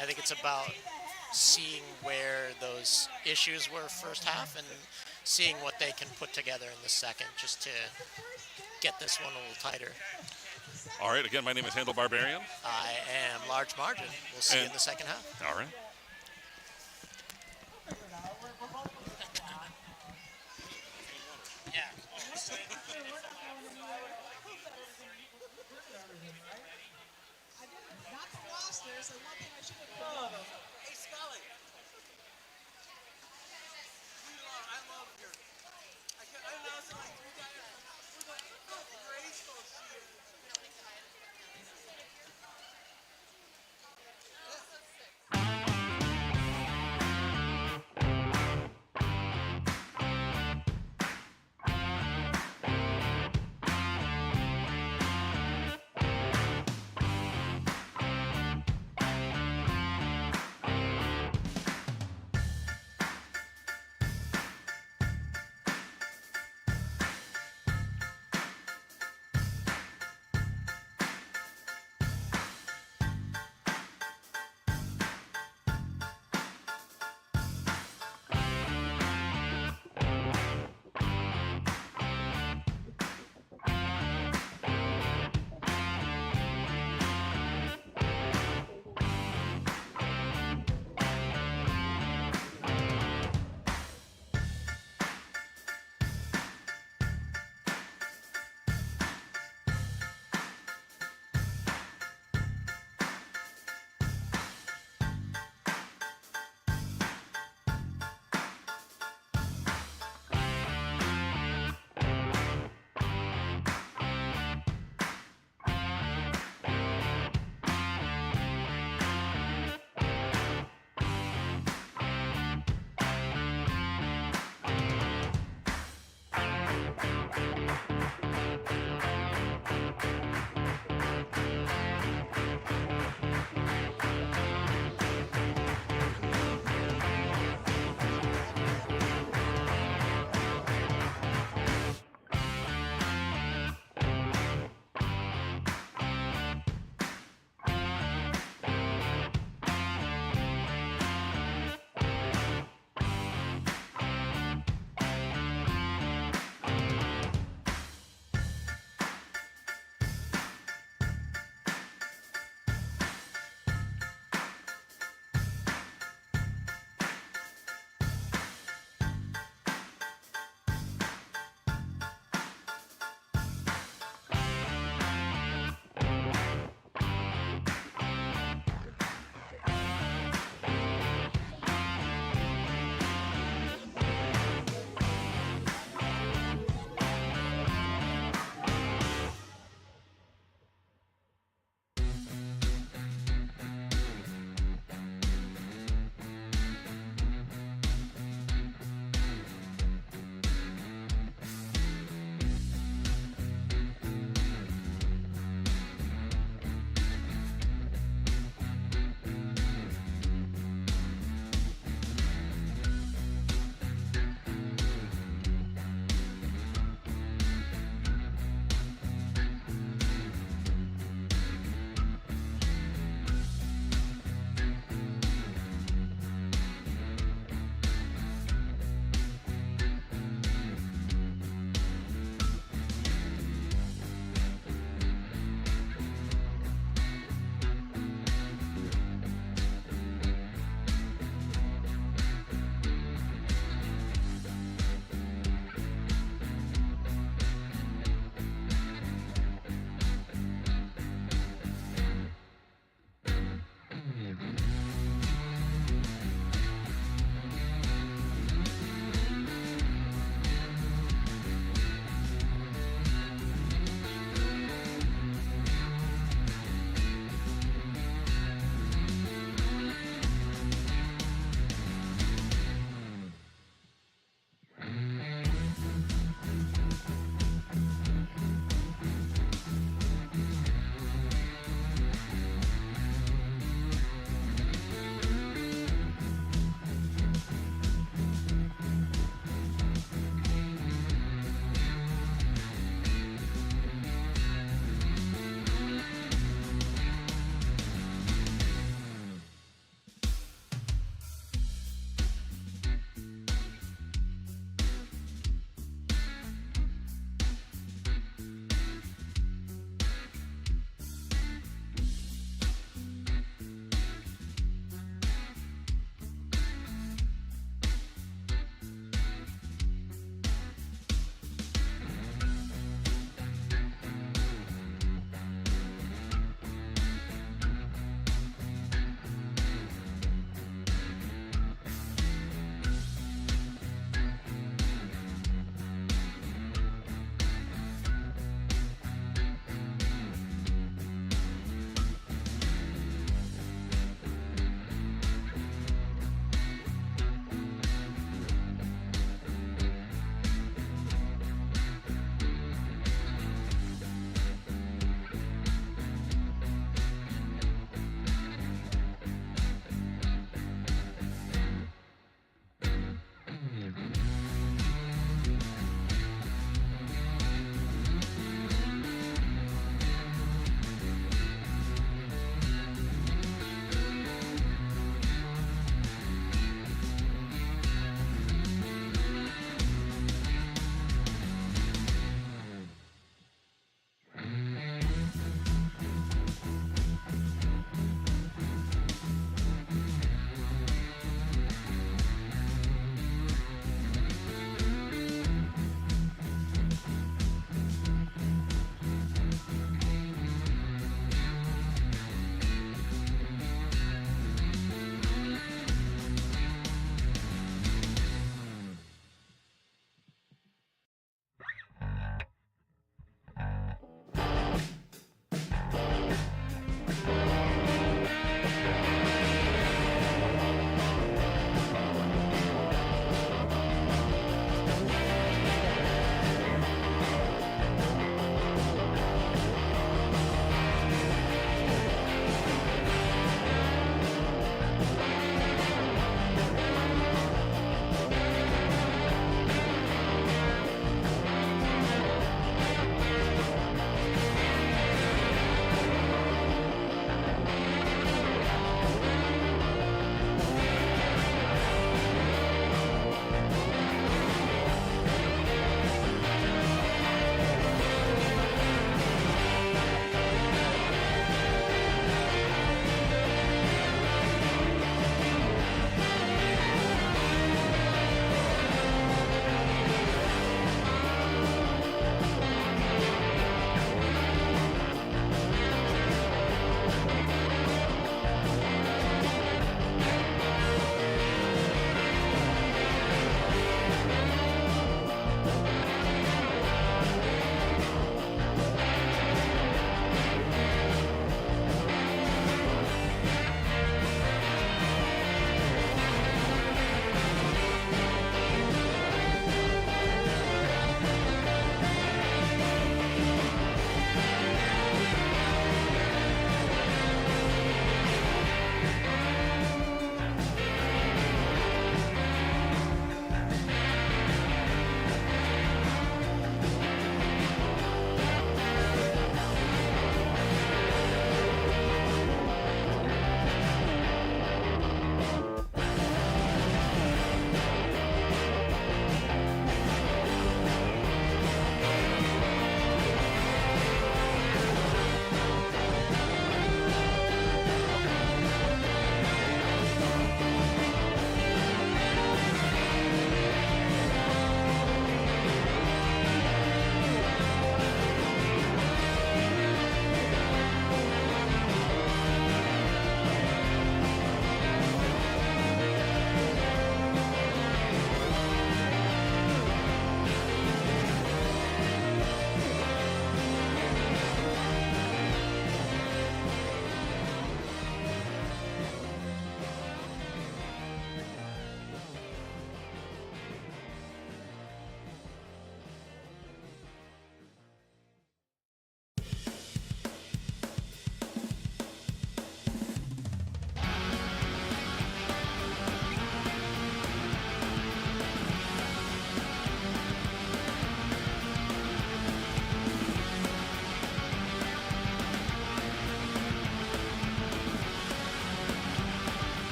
I think it's about seeing where those issues were first half and seeing what they can put together in the second just to get this one a little tighter. All right, again, my name is Handel Barbarian. I am Large Margin. We'll see you in the second half. All right. Not the loss, there's the one thing I should have done. Hey, Scully. I love your. I announced it like 3 times. Look how graceful she is.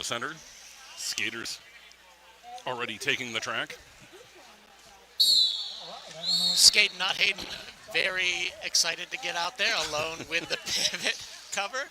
the center. Skaters already taking the track. Skate not Hayden, very excited to get out there alone with the pivot cover.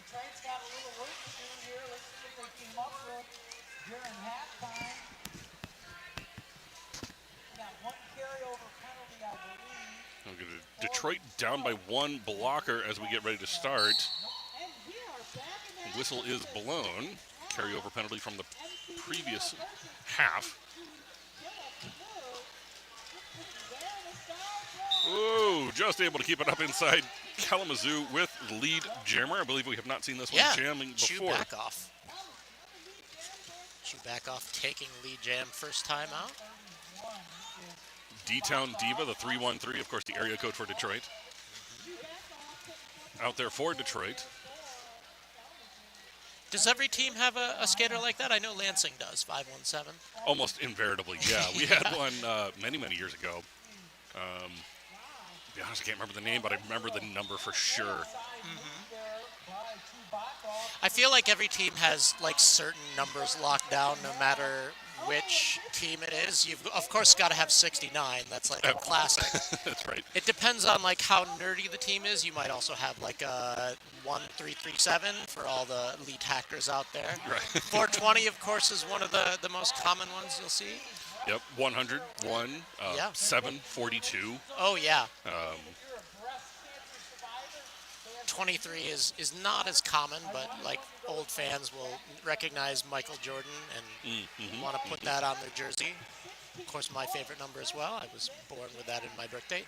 Detroit's got a little work to do here. Let's see if they came up with during halftime. We got one carryover penalty, I believe. We'll get Detroit down by one blocker as we get ready to start. And we are back in The the whistle is blown. Carryover penalty from the previous half. Oh, just able to keep it up inside Kalamazoo with lead jammer. I believe we have not seen this one jamming before. Chewbackoff taking lead jam first time out. D-Town Diva, the 313, of course, the area code for Detroit. Out there for Detroit. Does every team have a skater like that? I know Lansing does, 517. Almost invariably, yeah. We had one many, many years ago. To be honest, I can't remember the name, but I remember the number for sure. I feel like every team has like certain numbers locked down no matter which team it is. You've of course got to have 69. That's like a classic. That's right. It depends on like how nerdy the team is. You might also have like a 1337 for all the elite hackers out there. Right. 420 of course is one of the most common ones you'll see. Yep, 100, 742. Oh yeah. 23 is not as common, but like old fans will recognize Michael Jordan and want to put that on their jersey. Of course, my favorite number as well. I was born with that in my birthday.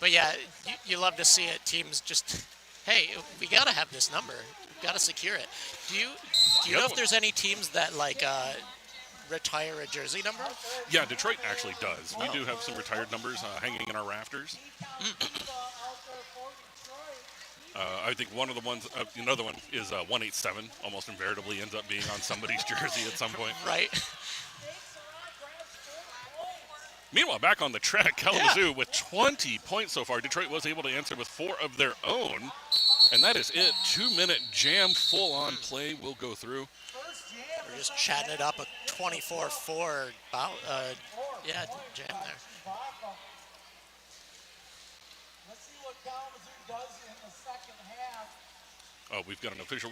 But yeah, you love to see it. Teams just, hey, we got to have this number. We've got to secure it. Do you know if there's any teams that like retire a jersey number? Yeah, Detroit actually does. We do have some retired numbers hanging in our rafters. I think one of the ones, another one is 187. Almost invariably ends up being on somebody's jersey at some point. Right. Meanwhile, back on the track, Kalamazoo with 20 points so far. Detroit was able to answer with 4 of their own. And that is it. 2-minute jam, full-on play will go through. We're just chatting it up, a 24-4 jam there. Let's see what Kalamazoo does in the second half. Oh, we've got an official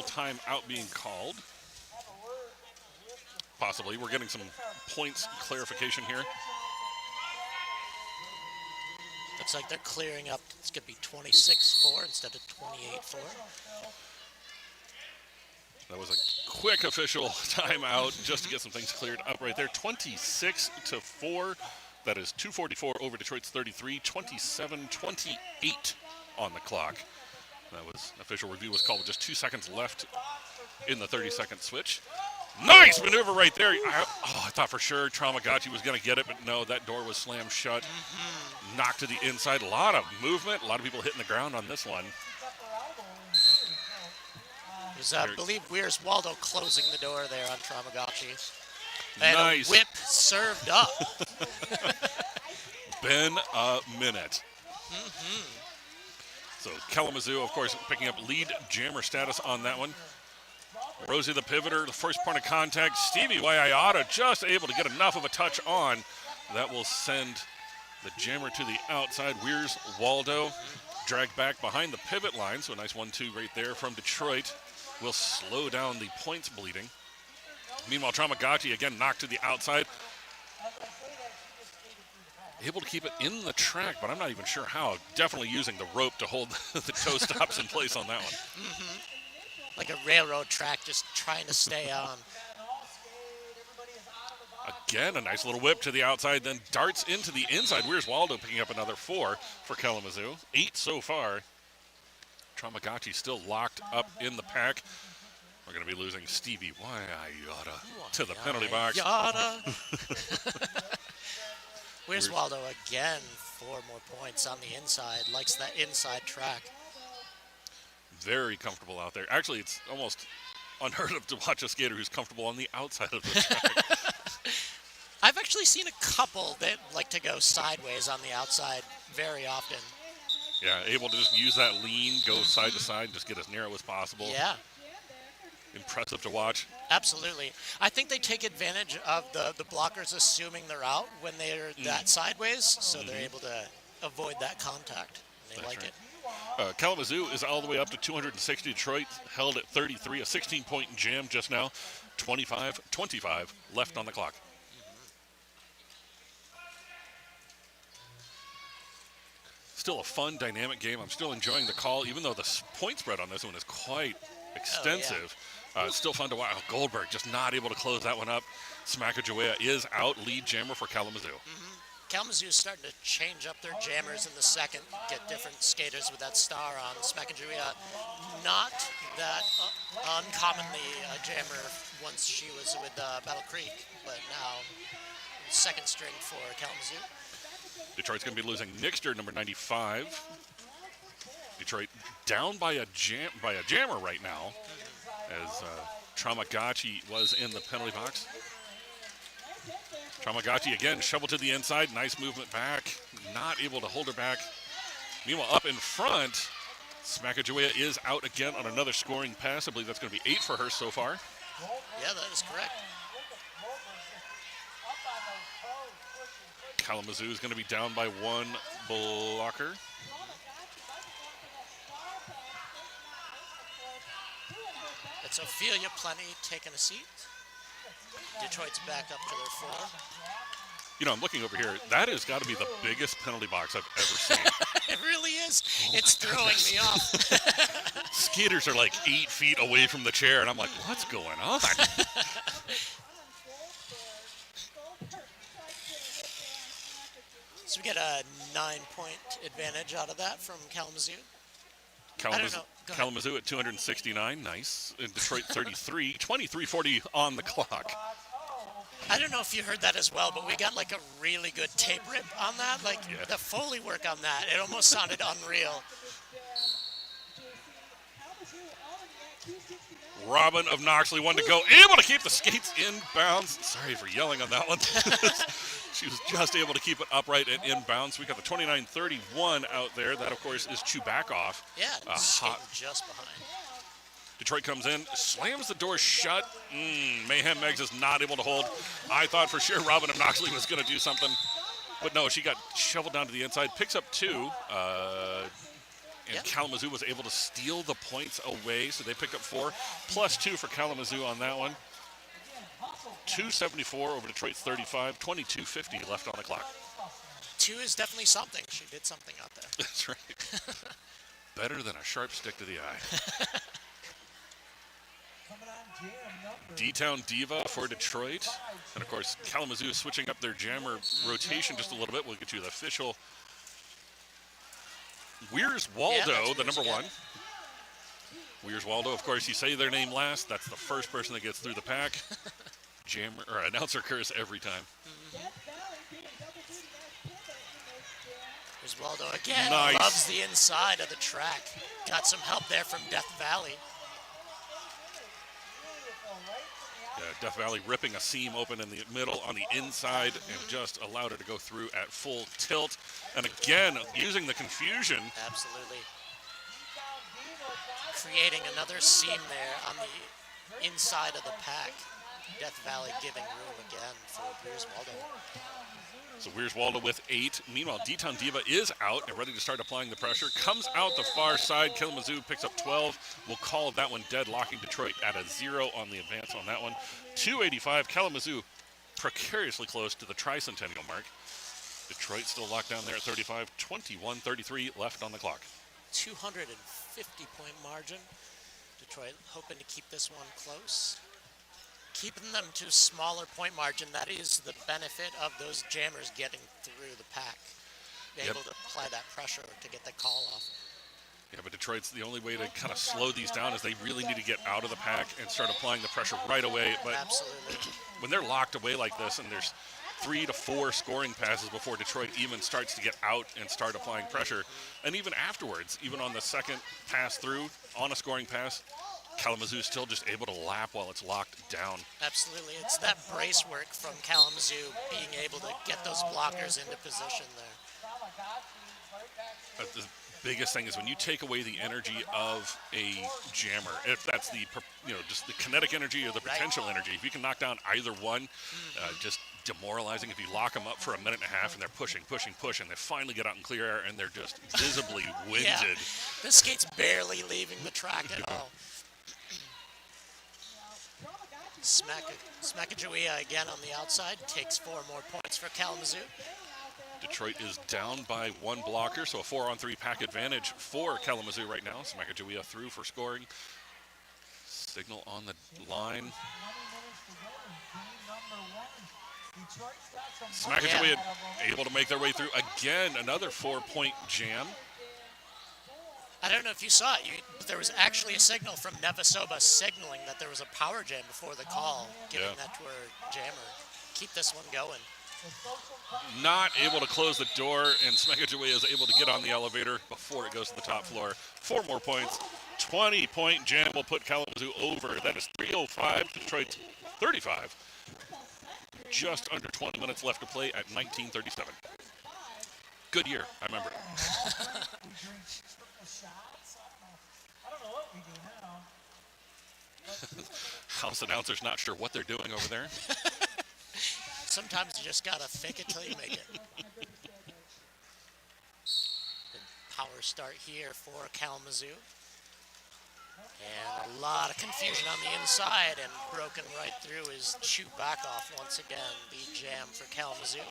timeout being called. Possibly. We're getting some points clarification here. Looks like they're clearing up. It's going to be 26-4 instead of 28-4. That was a quick official timeout just to get some things cleared up right there. 26-4. That is 2:44 over Detroit's 33. 27-28 on the clock. That was official review was called with just 2 seconds left in the 30-second switch. Nice maneuver right there. I thought for sure Traumagachi was going to get it, but no, that door was slammed shut. Knocked to the inside. A lot of movement. A lot of people hitting the ground on this one. It was, I believe, Weir's Waldo closing the door there on Traumagachi. And nice. A whip served up. Been a minute. So Kalamazoo, of course, picking up lead jammer status on that one. Rosie the pivoter, the first point of contact. Stevie Waiata just able to get enough of a touch on. That will send the jammer to the outside. Weir's Waldo dragged back behind the pivot line. So a nice 1-2 right there from Detroit. Will slow down the points bleeding. Meanwhile, Traumagachi again knocked to the outside. Able to keep it in the track, but I'm not even sure how. Definitely using the rope to hold the toe stops in place on that one. Like a railroad track, just trying to stay on. Again, a nice little whip to the outside, then darts into the inside. Where's Waldo picking up another 4 for Kalamazoo? 8 so far. Traumagachi still locked up in the pack. We're going to be losing Stevie Waiata to the penalty box. Where's Waldo again? 4 more points on the inside. Likes that inside track. very comfortable out there. Actually, it's almost unheard of to watch a skater who's comfortable on the outside of the track. I've actually seen a couple that like to go sideways on the outside very often. Yeah, able to just use that lean, go side to side, just get as narrow as possible. Yeah, Impressive to watch. absolutely. I think they take advantage of the blockers assuming they're out when they're that sideways, so they're able to avoid that contact. They That's like right. it. Kalamazoo is all the way up to 260. Detroit held at 33, a 16-point jam just now. 25-25 left on the clock. Still a fun, dynamic game. I'm still enjoying the call, even though the point spread on this one is quite extensive. It's still fun to watch. Goldberg just not able to close that one up. Smackajawea is out, lead jammer for Kalamazoo. Kalamazoo is starting to change up their jammers in the second, get different skaters with that star on. Smackajawea, not that uncommonly a jammer once she was with Battle Creek, but now second string for Kalamazoo. Detroit's going to be losing Nixter, number 95. Detroit down by a jammer right now, as Tramagachi was in the penalty box. Tramagachi again, shovel to the inside, nice movement back, not able to hold her back. Meanwhile, up in front, Smackajawea is out again on another scoring pass. I believe that's going to be 8 for her so far. Yeah, that is correct. Kalamazoo is going to be down by 1 blocker. It's Ophelia Plenty taking a seat. Detroit's back up to their 4. You know, I'm looking over here. That has got to be the biggest penalty box I've ever seen. It really is. It's throwing me off. Skaters are like 8 feet away from the chair, and I'm like, what's going on? So we get a 9-point advantage out of that from Kalamazoo. I don't know. Go ahead. Kalamazoo at 269, nice. And Detroit 33, 23:40 on the clock. I don't know if you heard that as well, but we got like a really good tape rip on that. Like the Foley work on that, it almost sounded unreal. Robin of Knoxley, one to go, able to keep the skates in bounds. Sorry for yelling on that one. She was just able to keep it upright and in bounds. We got the 29-31 out there. That, of course, is Chewbacca. Yeah, skating just behind. Detroit comes in, slams the door shut. Mayhem Meggs is not able to hold. I thought for sure Robin of Knoxley was going to do something. But no, she got shoveled down to the inside, picks up 2. And Kalamazoo was able to steal the points away, so they picked up 4, plus 2 for Kalamazoo on that one. 274 over Detroit's 35, 22:50 left on the clock. 2 is definitely something. She did something out there. That's right. Better than a sharp stick to the eye. D-Town Diva for Detroit. And, of course, Kalamazoo is switching up their jammer rotation just a little bit. We'll get you the official. Weir's Waldo, the number 1. Weir's Waldo, of course, you say their name last. That's the first person that gets through the pack. Jammer or announcer curse every time. There's Waldo again. Nice. Loves the inside of the track. Got some help there from Death Valley. Death Valley ripping a seam open in the middle on the inside and just allowed it to go through at full tilt. And again, using the confusion. Absolutely. Creating another seam there on the inside of the pack. Death Valley giving room again for Weir's Waldo. So Weir's Waldo with 8. Meanwhile, D-Town Diva is out and ready to start applying the pressure. Comes out the far side. Kalamazoo picks up 12. We'll call that one dead, locking Detroit at a 0 on the advance on that one. 285. Kalamazoo precariously close to the tricentennial mark. Detroit still locked down there at 35. 21-33 left on the clock. 250-point margin. Detroit hoping to keep this one close. Keeping them to smaller point margin, that is the benefit of those jammers getting through the pack. Be able to apply that pressure to get the call off. Yeah, but Detroit's the only way to kind of slow these down is they really need to get out of the pack and start applying the pressure right away. But Absolutely. when they're locked away like this and there's 3 to 4 scoring passes before Detroit even starts to get out and start applying pressure. And even afterwards, even on the second pass through, on a scoring pass, Kalamazoo is still just able to lap while it's locked down. Absolutely. It's that brace work from Kalamazoo being able to get those blockers into position there. The biggest thing is when you take away the energy of a jammer, if that's the, just the kinetic energy or the potential energy, if you can knock down either one, just demoralizing. If you lock them up for a minute and a half and they're pushing, they finally get out in clear air and they're just visibly winded. Yeah. This skate's barely leaving the track at all. Smakajawea again on the outside, takes 4 more points for Kalamazoo. Detroit is down by 1 blocker, so a 4-on-3 pack advantage for Kalamazoo right now. Smakajawea through for scoring. Signal on the line. Smakajawea able to make their way through again, another 4-point jam. I don't know if you saw it, but there was actually a signal from Nevasoba signaling that there was a power jam before the call, giving that to her jammer. Keep this one going. Not able to close the door, and Smakajawea is able to get on the elevator before it goes to the top floor. 4 more points. 20-point jam will put Kalamazoo over. That is 3:05, Detroit 35. Just under 20 minutes left to play at 19:37. Good year, I remember. House announcer's not sure what they're doing over there. Sometimes you just gotta fake it till you make it. Power start here for Kalamazoo. And a lot of confusion on the inside, and broken right through is shoot back off once again, the jam for Kalamazoo.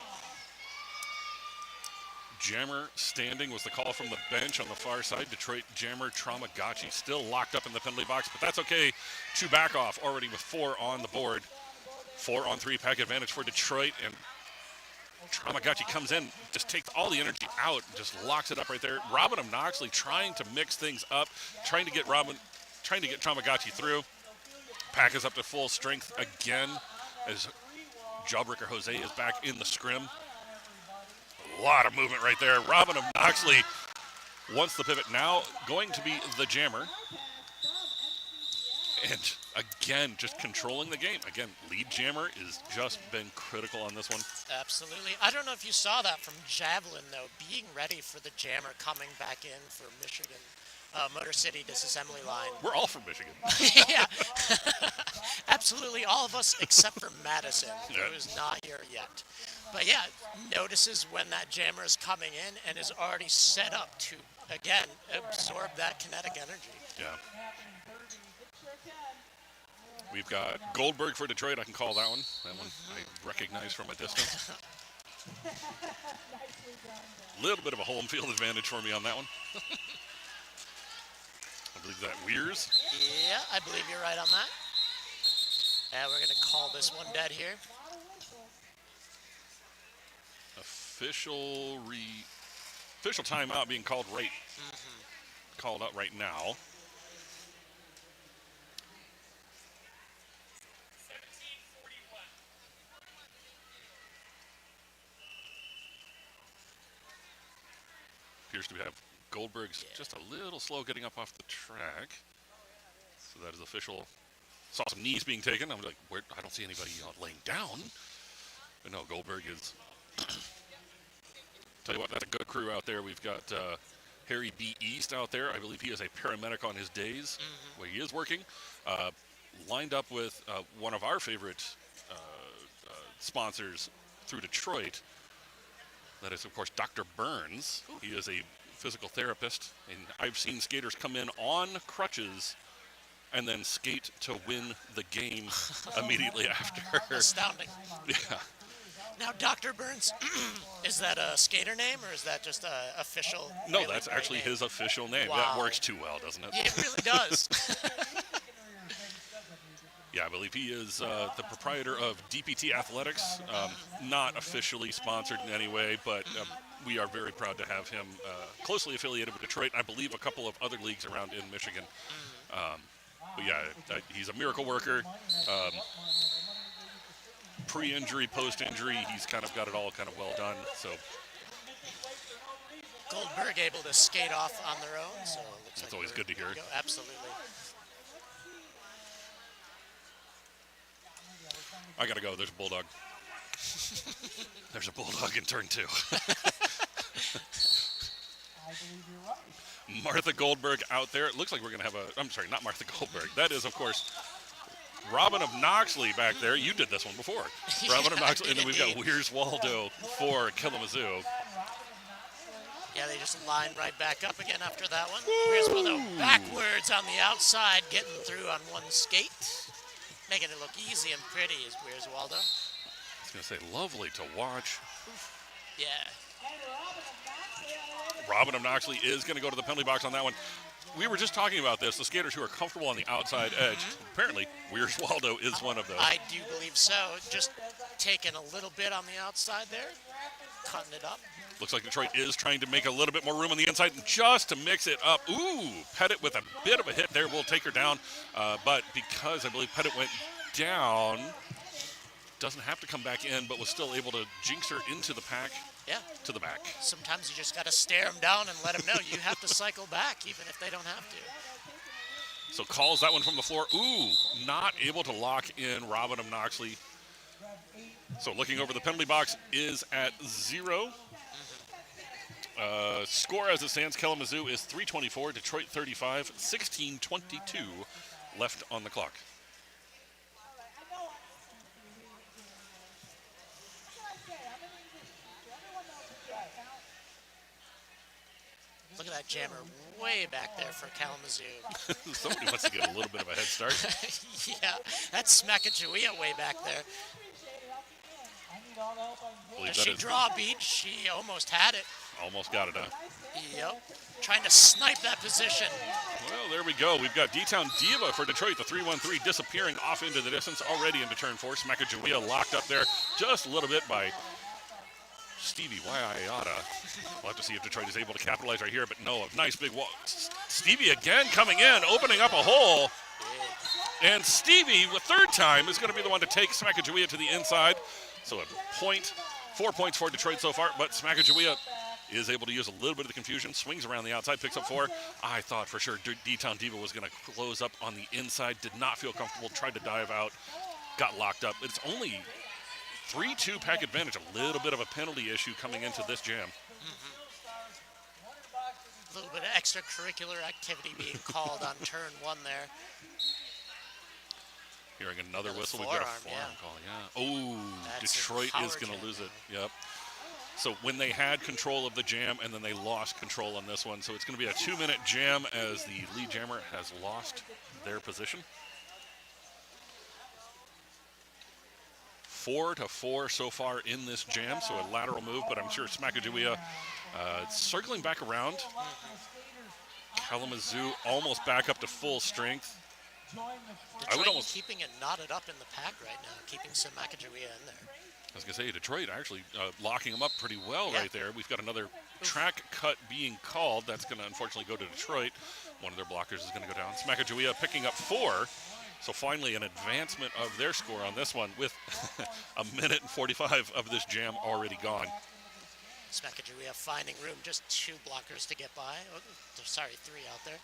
Jammer standing was the call from the bench on the far side. Detroit jammer Tramagachi still locked up in the penalty box, but that's okay. Chubackoff already with 4 on the board. 4-on-3 pack advantage for Detroit, and Tramagachi comes in, just takes all the energy out, and just locks it up right there. Robin of Knoxley trying to mix things up, trying to get Tramagachi through. Pack is up to full strength again as Jawbreaker Jose is back in the scrim. A lot of movement right there. Robin of Knoxley wants the pivot, now going to be the jammer. And again, just controlling the game. Again, lead jammer has just been critical on this one. Absolutely. I don't know if you saw that from Javelin, though, being ready for the jammer coming back in for Michigan. Motor City disassembly line. We're all from Michigan. Yeah. Absolutely all of us except for Madison, who's not here yet. But yeah, notices when that jammer is coming in and is already set up to, again, absorb that kinetic energy. Yeah. We've got Goldberg for Detroit. I can call that one. That one I recognize from a distance. A little bit of a home field advantage for me on that one. I believe that Weirs. Yeah, I believe you're right on that. And we're going to call this one dead here. Official timeout being called called out right now. Appears to have Goldberg's just a little slow getting up off the track. So that is official. Saw some knees being taken. I'm like, I don't see anybody laying down. But no, Goldberg is. Tell you what, that's a good crew out there. We've got Harry B. East out there. I believe he is a paramedic on his days where he is working. Lined up with one of our favorite sponsors through Detroit. That is, of course, Dr. Burns. He is a physical therapist, and I've seen skaters come in on crutches and then skate to win the game immediately after. Astounding. Yeah. Now, Dr. Burns, is that a skater name or is that just a official? No, really that's actually name? his official name. Wow. That works too well, doesn't it? Yeah, it really does. Yeah, I believe he is the proprietor of DPT Athletics, not officially sponsored in any way, but we are very proud to have him closely affiliated with Detroit. I believe a couple of other leagues around in Michigan. But yeah, he's a miracle worker. pre-injury, post-injury, he's kind of got it all kind of well done. So Goldberg able to skate off on their own, so it looks That's like always we're good to hear. go. Absolutely. I got to go. There's a bulldog. There's a bulldog in turn 2. I believe you're right. Martha Goldberg out there. It looks like we're going to have a, I'm sorry, not Martha Goldberg. That is, of course, Robin of Knoxley back there. You did this one before. Robin of Knoxley. And then we've got Weir's Waldo for Kalamazoo. Yeah, they just line right back up again after that one. Weir's Waldo backwards on the outside, getting through on one skate. Making it look easy and pretty is Weir's Waldo. I was going to say, lovely to watch. Yeah. Robin of Knoxley is going to go to the penalty box on that one. We were just talking about this, the skaters who are comfortable on the outside edge. Apparently, Weir's Waldo is one of those. I do believe so. Just taking a little bit on the outside there, cutting it up. Looks like Detroit is trying to make a little bit more room on the inside just to mix it up. Ooh, Pettit with a bit of a hit there will take her down. But because I believe Pettit went down, doesn't have to come back in, but was still able to jinx her into the pack. Yeah. To the back. Sometimes you just got to stare them down and let them know you have to cycle back, even if they don't have to. So calls that one from the floor. Ooh, not able to lock in Robin of Knoxley. So looking over the penalty box is at 0. Score as it stands, Kalamazoo is 324, Detroit 35, 16:22 left on the clock. Look at that jammer way back there for Kalamazoo. Somebody wants to get a little bit of a head start. Yeah, that's Smackajawea way back there. Does she draw a beat? She almost had it. Almost got it, huh? Yep. Trying to snipe that position. Well, there we go. We've got D-Town Diva for Detroit, the 3-1-3 disappearing off into the distance, already into turn 4. Smackajawea locked up there just a little bit by Stevie Waiata. We'll have to see if Detroit is able to capitalize right here, but no, a nice big wall. Stevie again coming in, opening up a hole. And Stevie, the third time, is going to be the one to take Smackajawea to the inside. So a point, 4 points for Detroit so far, but Smackajawea is able to use a little bit of the confusion, swings around the outside, picks up 4. I thought for sure D-Town Diva was going to close up on the inside, did not feel comfortable, tried to dive out, got locked up. It's only 3-2 pack advantage, a little bit of a penalty issue coming into this jam. A little bit of extracurricular activity being called on turn 1 there. Hearing another whistle, we've forearm, got a forearm yeah. call, yeah. Oh, That's Detroit a is power going to jam, lose it. yeah. Yep. So when they had control of the jam and then they lost control on this one. So it's going to be a 2-minute jam as the lead jammer has lost their position. 4-4 so far in this jam, so a lateral move, but I'm sure Smackajawea circling back around. Kalamazoo almost back up to full strength. Detroit keeping it knotted up in the pack right now, keeping Smackajawea in there. I was going to say, Detroit actually locking them up pretty well Yeah. right there. We've got another track cut being called. That's going to unfortunately go to Detroit. One of their blockers is going to go down. Smackajawea picking up 4. So finally an advancement of their score on this one with a minute and 45 of this jam already gone. Smackajawea finding room, just 2 blockers to get by. Oh, sorry, 3 out there.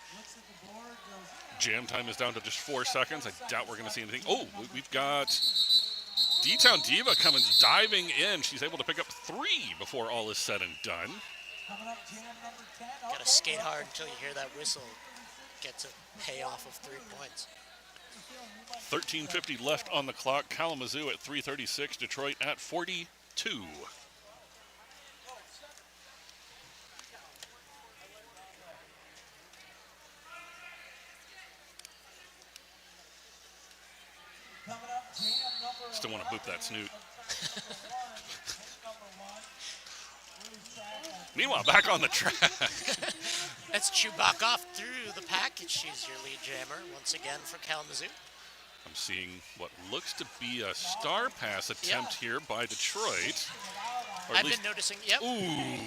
Jam time is down to just 4 seconds. I doubt we're going to see anything. Oh, we've got D-Town Diva coming, diving in. She's able to pick up 3 before all is said and done. Got to skate hard until you hear that whistle. Gets a payoff of 3 points. 13:50 left on the clock. Kalamazoo at 3:36. Detroit at 42. Still want to boop that snoot. Meanwhile, back on the track. That's Chewbacca through the pack. She's your lead jammer once again for Kalamazoo. I'm seeing what looks to be a star pass attempt here by Detroit. Or I've been noticing, yep. Ooh.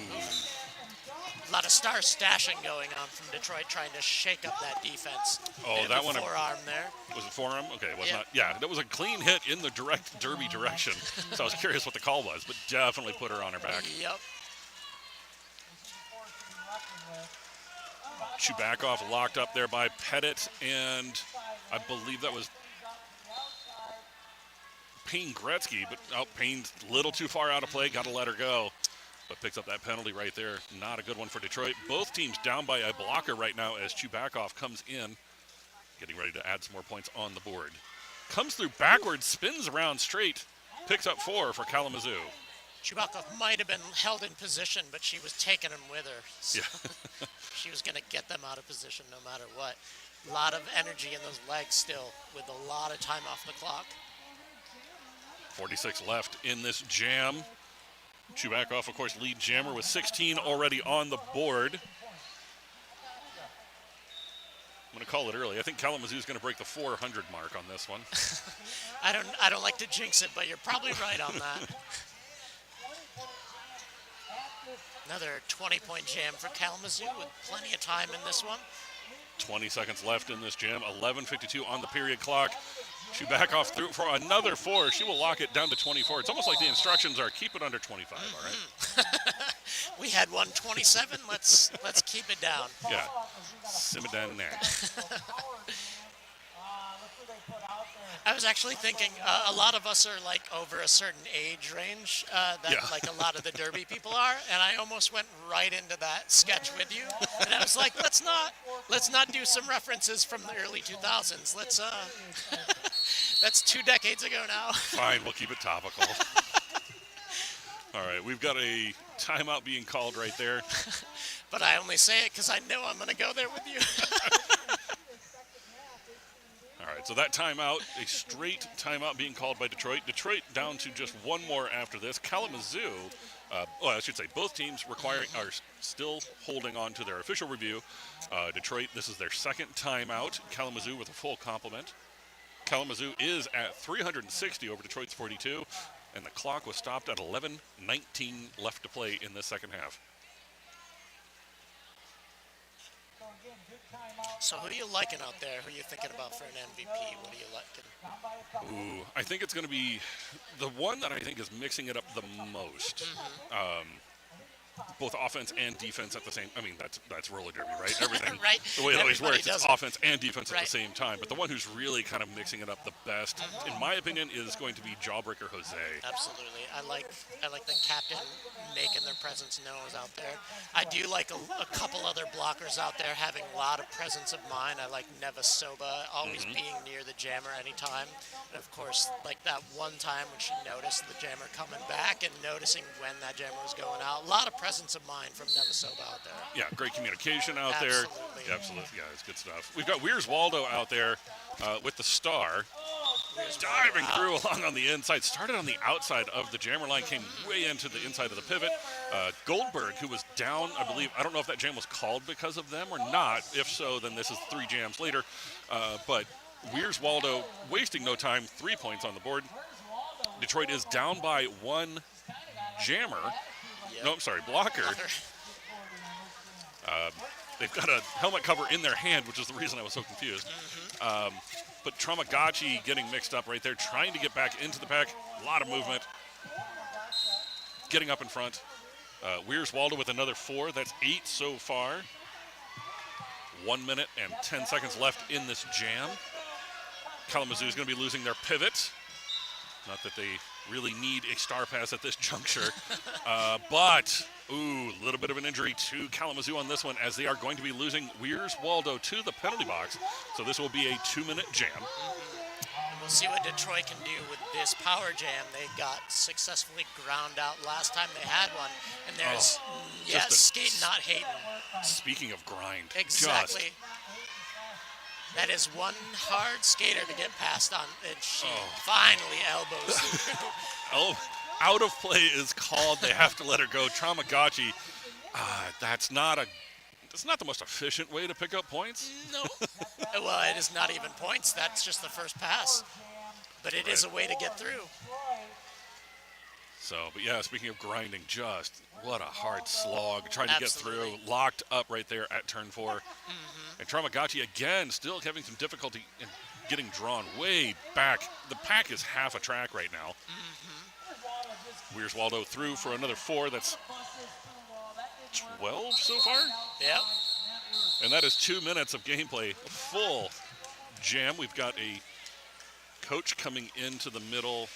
A lot of star stashing going on from Detroit, trying to shake up that defense. Oh, that one. Forearm there. Was it forearm? Okay, it was Yeah. not. Yeah, that was a clean hit in the direct derby direction. So I was curious what the call was, but definitely put her on her back. Yep. Chubakov locked up there by Pettit, and I believe that was Payne Gretzky, but Payne's a little too far out of play, got to let her go. But picks up that penalty right there. Not a good one for Detroit. Both teams down by a blocker right now as Chubakov comes in, getting ready to add some more points on the board. Comes through backwards, spins around straight, picks up 4 for Kalamazoo. Chubakov might have been held in position, but she was taking him with her. So Yeah. she was going to get them out of position no matter what. A lot of energy in those legs still, with a lot of time off the clock. 46 left in this jam. Chubakov, of course, lead jammer with 16 already on the board. I'm going to call it early. I think Kalamazoo is going to break the 400 mark on this one. I don't like to jinx it, but you're probably right on that. Another 20-point jam for Kalamazoo with plenty of time in this one. 20 seconds left in this jam. 11:52 on the period clock. Chubakov through for another 4. She will lock it down to 24. It's almost like the instructions are keep it under 25, all right? We had 127. Let's keep it down. Yeah. Sim it down in there. I was actually thinking a lot of us are like over a certain age range like a lot of the Derby people are, and I almost went right into that sketch with you. And I was like, let's not do some references from the early 2000s. That's 2 decades ago now. Fine, we'll keep it topical. All right, we've got a timeout being called right there. But I only say it because I know I'm going to go there with you. All right, so that timeout, a straight timeout being called by Detroit. Detroit down to just one more after this. Kalamazoo, I should say both teams are still holding on to their official review. Detroit, this is their second timeout. Kalamazoo with a full complement. Kalamazoo is at 360 over Detroit's 42, and the clock was stopped at 11:19 left to play in this second half. So who are you liking out there? Who are you thinking about for an MVP? What are you liking? Ooh, I think it's going to be the one that I think is mixing it up the most. Both offense and defense at the same. I mean, that's roller derby, right? Everything. Right. The way it always Everybody works, it's does it. offense and defense at Right. the same time. But the one who's really kind of mixing it up the best, in my opinion, is going to be Jawbreaker Jose. Absolutely. I like the captain making their presence known out there. I do like a couple other blockers out there having a lot of presence of mind. I like Nevasoba always being near the jammer anytime. And of course, like that one time when she noticed the jammer coming back and noticing when that jammer was going out. A lot of presence of mind from Nevasoba out there. Yeah, great communication out Absolutely. there. Yeah, absolutely. Yeah, it's good stuff. We've got Weers Waldo out there with the star. Diving through along on the inside. Started on the outside of the jammer line, came way into the inside of the pivot. Goldberg, who was down, I believe, I don't know if that jam was called because of them or not. If so, then this is 3 jams later. But Weers Waldo wasting no time, 3 points on the board. Detroit is down by 1 jammer. Yep. No, I'm sorry, blocker. They've got a helmet cover in their hand, which is the reason I was so confused. But Tramagachi getting mixed up right there, trying to get back into the pack. A lot of movement. Getting up in front. Weers Waldo with another 4. That's 8 so far. 1 minute and 10 seconds left in this jam. Kalamazoo is going to be losing their pivot. Not that they really need a star pass at this juncture. But, a little bit of an injury to Kalamazoo on this one as they are going to be losing Weers Waldo to the penalty box. So this will be a 2-minute jam. We'll see what Detroit can do with this power jam. They got successfully ground out last time they had one. And there's, skate not hating. Speaking of grind. Exactly. That is one hard skater to get past on, and she finally elbows through. Out of play is called. They have to let her go. Tramagachi, that's not the most efficient way to pick up points. No. Well, it is not even points. That's just the first pass. But it is a way to get through. So, but yeah, speaking of grinding, just what a hard slog. Trying to Absolutely. get through. Locked up right there at turn 4. And Tramagachi, again, still having some difficulty in getting drawn way back. The pack is half a track right now. Wierswaldo through for another 4. That's 12 so far. Yep. And that is 2 minutes of gameplay. Full jam. We've got a coach coming into the middle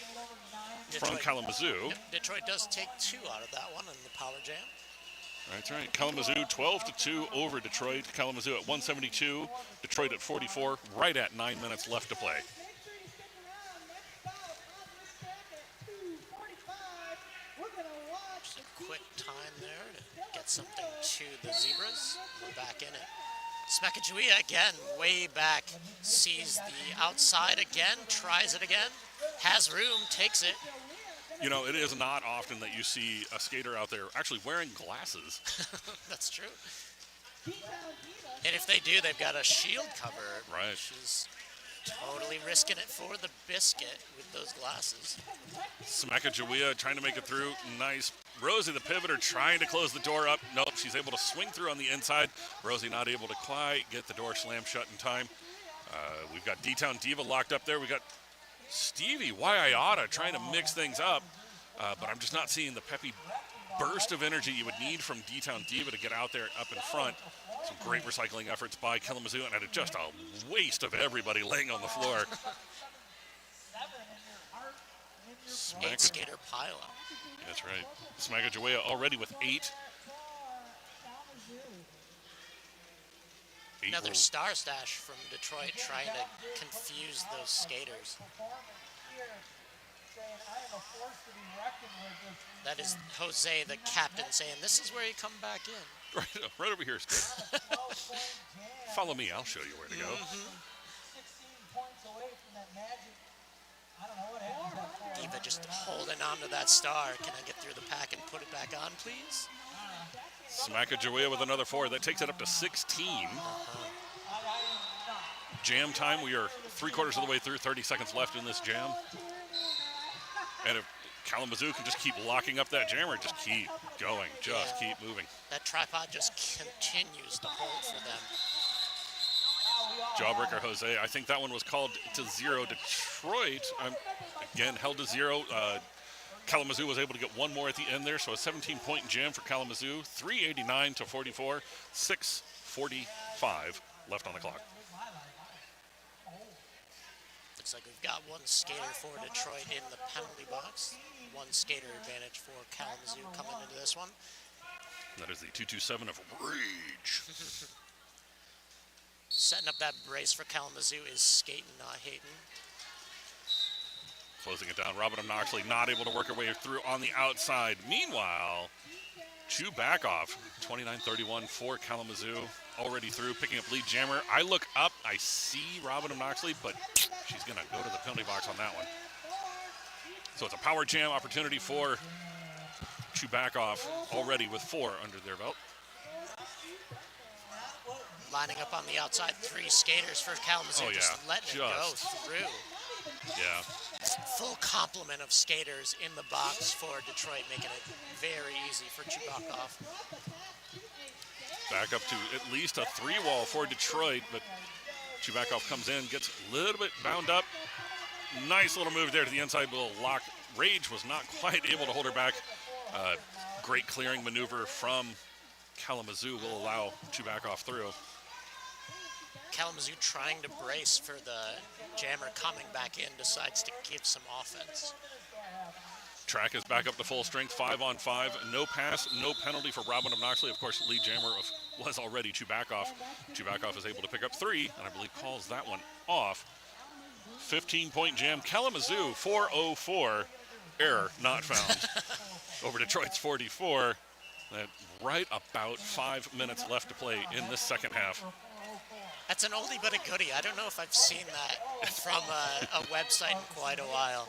from Kalamazoo. Detroit does take 2 out of that one in the power jam. That's right. Kalamazoo 12-2 over Detroit. Kalamazoo at 172. Detroit at 44. Right at 9 minutes left to play. Make sure you stick around. Next bout on this track at 2:45. We're going to watch the Quick time there to get something to the Zebras. We're back in it. Smakajawea again, way back, sees the outside again, tries it again, has room, takes it. You know, it is not often that you see a skater out there actually wearing glasses. That's true. And if they do, they've got a shield cover. Right. Which is totally risking it for the biscuit with those glasses. Smakajawea trying to make it through. Nice. Rosie, the pivoter, trying to close the door up. Nope, she's able to swing through on the inside. Rosie not able to quite get the door slammed shut in time. We've got D-Town Diva locked up there. We got Stevie Waiata trying to mix things up. But I'm just not seeing the peppy burst of energy you would need from D-Town Diva to get out there up in front. Some great recycling efforts by Kalamazoo, and just a waste of everybody laying on the floor. 8 skater pileup. That's right. Smakajawea already with 8. Another star stash from Detroit trying to confuse those skaters. That is Jose, the captain, saying, "This is where you come back in." Right over here, Skip. Follow me. I'll show you where to go. 16 points away from that magic. I don't know what happened. Diva just holding on to that star. Can I get through the pack and put it back on, please? Smakajawea with another 4. That takes it up to 16. Jam time. We are 3/4 of the way through. 30 seconds left in this jam. And if Kalamazoo can just keep locking up that jammer, just keep going, just keep moving. That tripod just continues to hold for them. Jawbreaker Jose. I think that one was called to 0. Detroit, again, held to 0. Kalamazoo was able to get one more at the end there, so a 17-point jam for Kalamazoo. 389-44, 6:45 left on the clock. Looks like we've got one skater for Detroit in the penalty box. One skater advantage for Kalamazoo coming into this one. That is the 227 of Rage. Setting up that brace for Kalamazoo is Skaten, not Hayden. Closing it down. Robin and Knoxley not able to work her way through on the outside. Meanwhile, Chew back off. 29-31 for Kalamazoo. Already through, picking up lead jammer. I look up, I see Robin and Knoxley, but she's going to go to the penalty box on that one. So it's a power jam opportunity for Chewbackoff already with 4 under their belt. Lining up on the outside, 3 skaters for Kalamazoo, just letting it go through. Yeah. Full complement of skaters in the box for Detroit, making it very easy for Chewbackoff. Back up to at least a 3-wall for Detroit, but Chewbackoff comes in, gets a little bit bound up. Nice little move there to the inside, little lock. Rage was not quite able to hold her back. Great clearing maneuver from Kalamazoo will allow Chewbackoff through. Kalamazoo trying to brace for the jammer coming back in, decides to give some offense. Track is back up to full strength, 5-on-5. No pass, no penalty for Robin of Knoxley. Of course, lead jammer was already Chewbackoff. Chewbackoff is able to pick up 3, and I believe calls that one off. 15-point jam. Kalamazoo, 4:04. Error not found. Over Detroit's 44. Right about 5 minutes left to play in this second half. That's an oldie but a goodie. I don't know if I've seen that from a website in quite a while.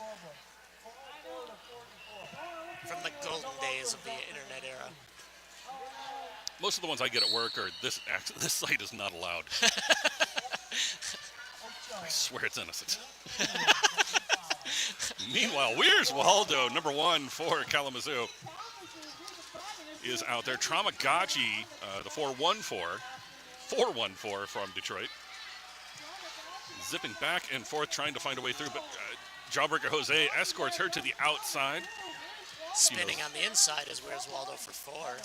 From the golden days of the internet era. Most of the ones I get at work are this site is not allowed. I swear it's innocent. Meanwhile, where's Waldo, number 1 for Kalamazoo, is out there. Tramagachi, the 414 from Detroit, zipping back and forth, trying to find a way through, but Jawbreaker Jose escorts her to the outside. Spinning on the inside is Where's Waldo for 4.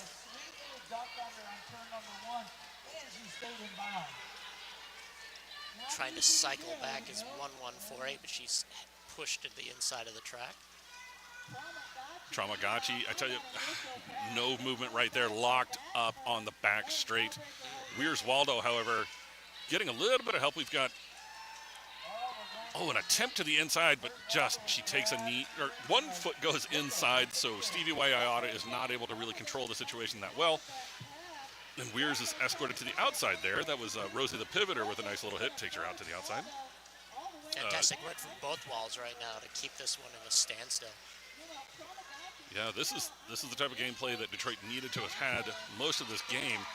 Trying to cycle back is 1148, but she's pushed to the inside of the track. Tramagachi, I tell you, no movement right there, locked up on the back straight. Where's Waldo, however, getting a little bit of help. We've got, an attempt to the inside, but she takes a knee, or one foot goes inside, so Stevie Waiata is not able to really control the situation that well. And Weirs is escorted to the outside there. That was Rosie the Pivoter with a nice little hit, takes her out to the outside. Fantastic work from both walls right now to keep this one in a standstill. Yeah, this is the type of gameplay that Detroit needed to have had most of this game.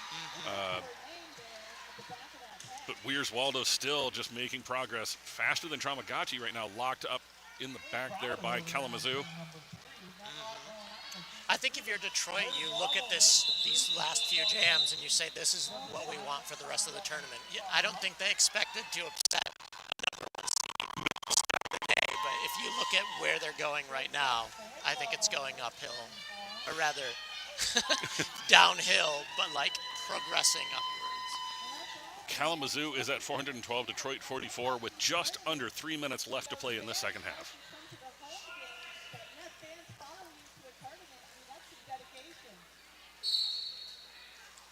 But Weirs Waldo still just making progress faster than Tramagachi right now, locked up in the back there by Kalamazoo. I think if you're Detroit, you look at these last few jams and you say, this is what we want for the rest of the tournament. I don't think they expected to upset number 1 seed to start the day, but if you look at where they're going right now, I think it's going uphill, or rather downhill, but like progressing upwards. Kalamazoo is at 412, Detroit 44, with just under 3 minutes left to play in the second half.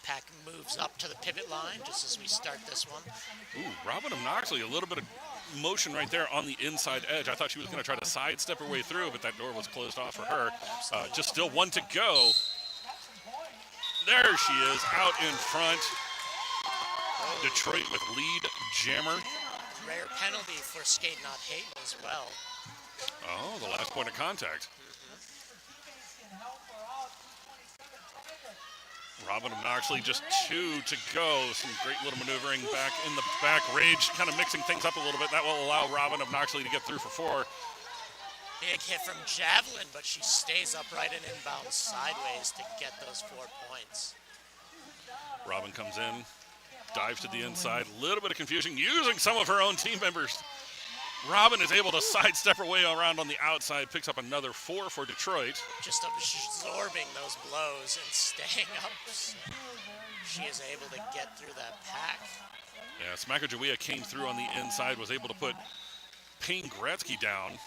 Pack moves up to the pivot line just as we start this one. Ooh, Robin of Knoxley, a little bit of motion right there on the inside edge. I thought she was going to try to sidestep her way through, but that door was closed off for her. Just still 1 to go. There she is, out in front. Detroit with lead jammer. Rare penalty for skate not hate as well. Oh, the last point of contact. Robin of Knoxley, just 2 to go. Some great little maneuvering back in the back. Rage kind of mixing things up a little bit. That will allow Robin of Knoxley to get through for 4. Big hit from Javelin, but she stays upright and inbounds sideways to get those 4 points. Robin comes in, dives to the inside. A little bit of confusion, using some of her own team members. Robin is able to sidestep her way around on the outside, picks up another 4 for Detroit. Just absorbing those blows and staying up. She is able to get through that pack. Yeah, Smakajawea came through on the inside, was able to put Payne Gretzky down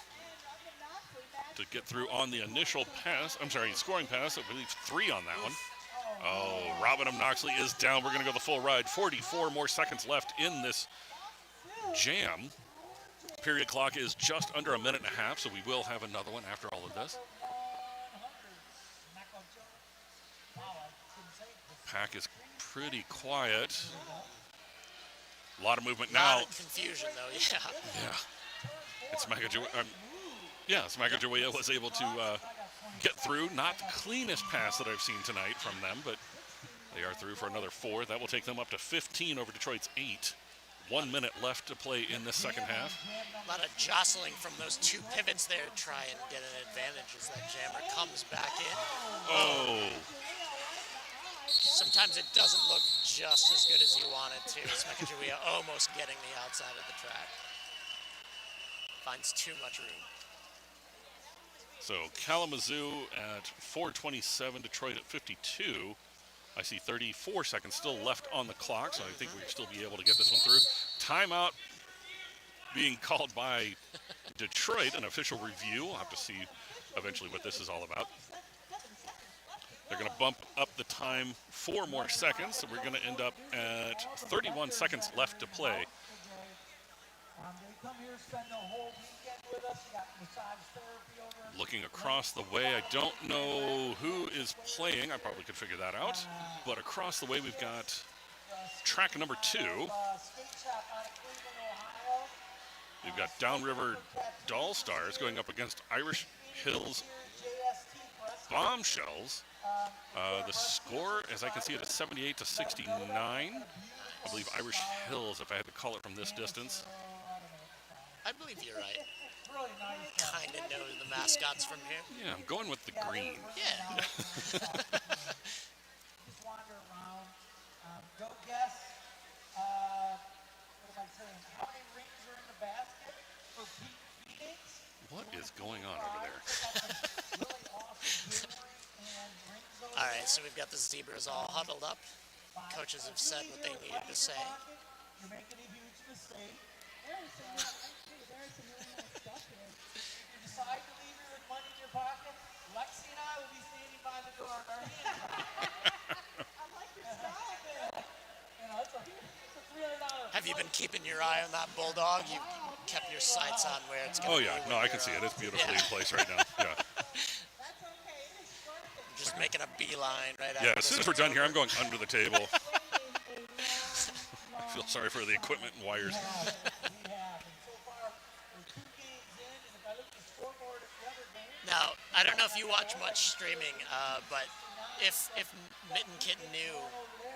to get through on the initial pass. I'm sorry, scoring pass. I believe 3 on that one. Oh, Robin of Knoxley is down. We're going to go the full ride. 44 more seconds left in this jam. Period clock is just under 1.5 minutes, so we will have another one after all of this. Pack is pretty quiet. A lot of movement now. A lot of confusion, though, yeah. Yeah. Smakajawea was able to get through. Not the cleanest pass that I've seen tonight from them, but they are through for another 4. That will take them up to 15 over Detroit's 8. 1 minute left to play in this second half. A lot of jostling from those 2 pivots there to try and get an advantage as that jammer comes back in. Oh. Sometimes it doesn't look just as good as you want it to. Smakajawea almost getting the outside of the track. Finds too much room. So Kalamazoo at 4:27, Detroit at 52. I see 34 seconds still left on the clock, so I think we'll still be able to get this one through. Timeout being called by Detroit, an official review. We'll have to see eventually what this is all about. They're going to bump up the time 4 more seconds, so we're going to end up at 31 seconds left to play. Looking across the way, I don't know who is playing. I probably could figure that out. But across the way, we've got track number 2. We've got Downriver Doll Stars going up against Irish Hills Bombshells. The score, as I can see it, is 78 to 69. I believe Irish Hills, if I had to call it from this distance. I believe you're right. Really nice. Kind of know the mascots from here. Yeah, I'm going with the green. Yeah. Just wander around. Go guess. What am I saying? How many rings are in the basket for Phoenix? What is going on over there? Really awesome jewelry and rings over All right, there. so we've got the zebras all huddled up. Coaches have said what they needed to say. You're making a huge mistake. There's some really nice stuff here. If you decide to leave your money in your pocket, Lexi and I will be standing by the door with our hands up. I like your style there. You know, it's a $300. Have you been keeping your eye on that bulldog? You kept your sights on where it's going Oh to yeah, be. no, I can see it. It's beautifully in place right now. Yeah. That's okay. It is worth it. Just making a beeline right Yeah, after as soon this as we're done here, I'm going under the table. Waiting a long, I feel sorry for the equipment and wires. We have. And so far, we're 2 games in, and if I look at the scoreboard at the other game, Now, I don't know if you watch much streaming, but if Mitten Kitten knew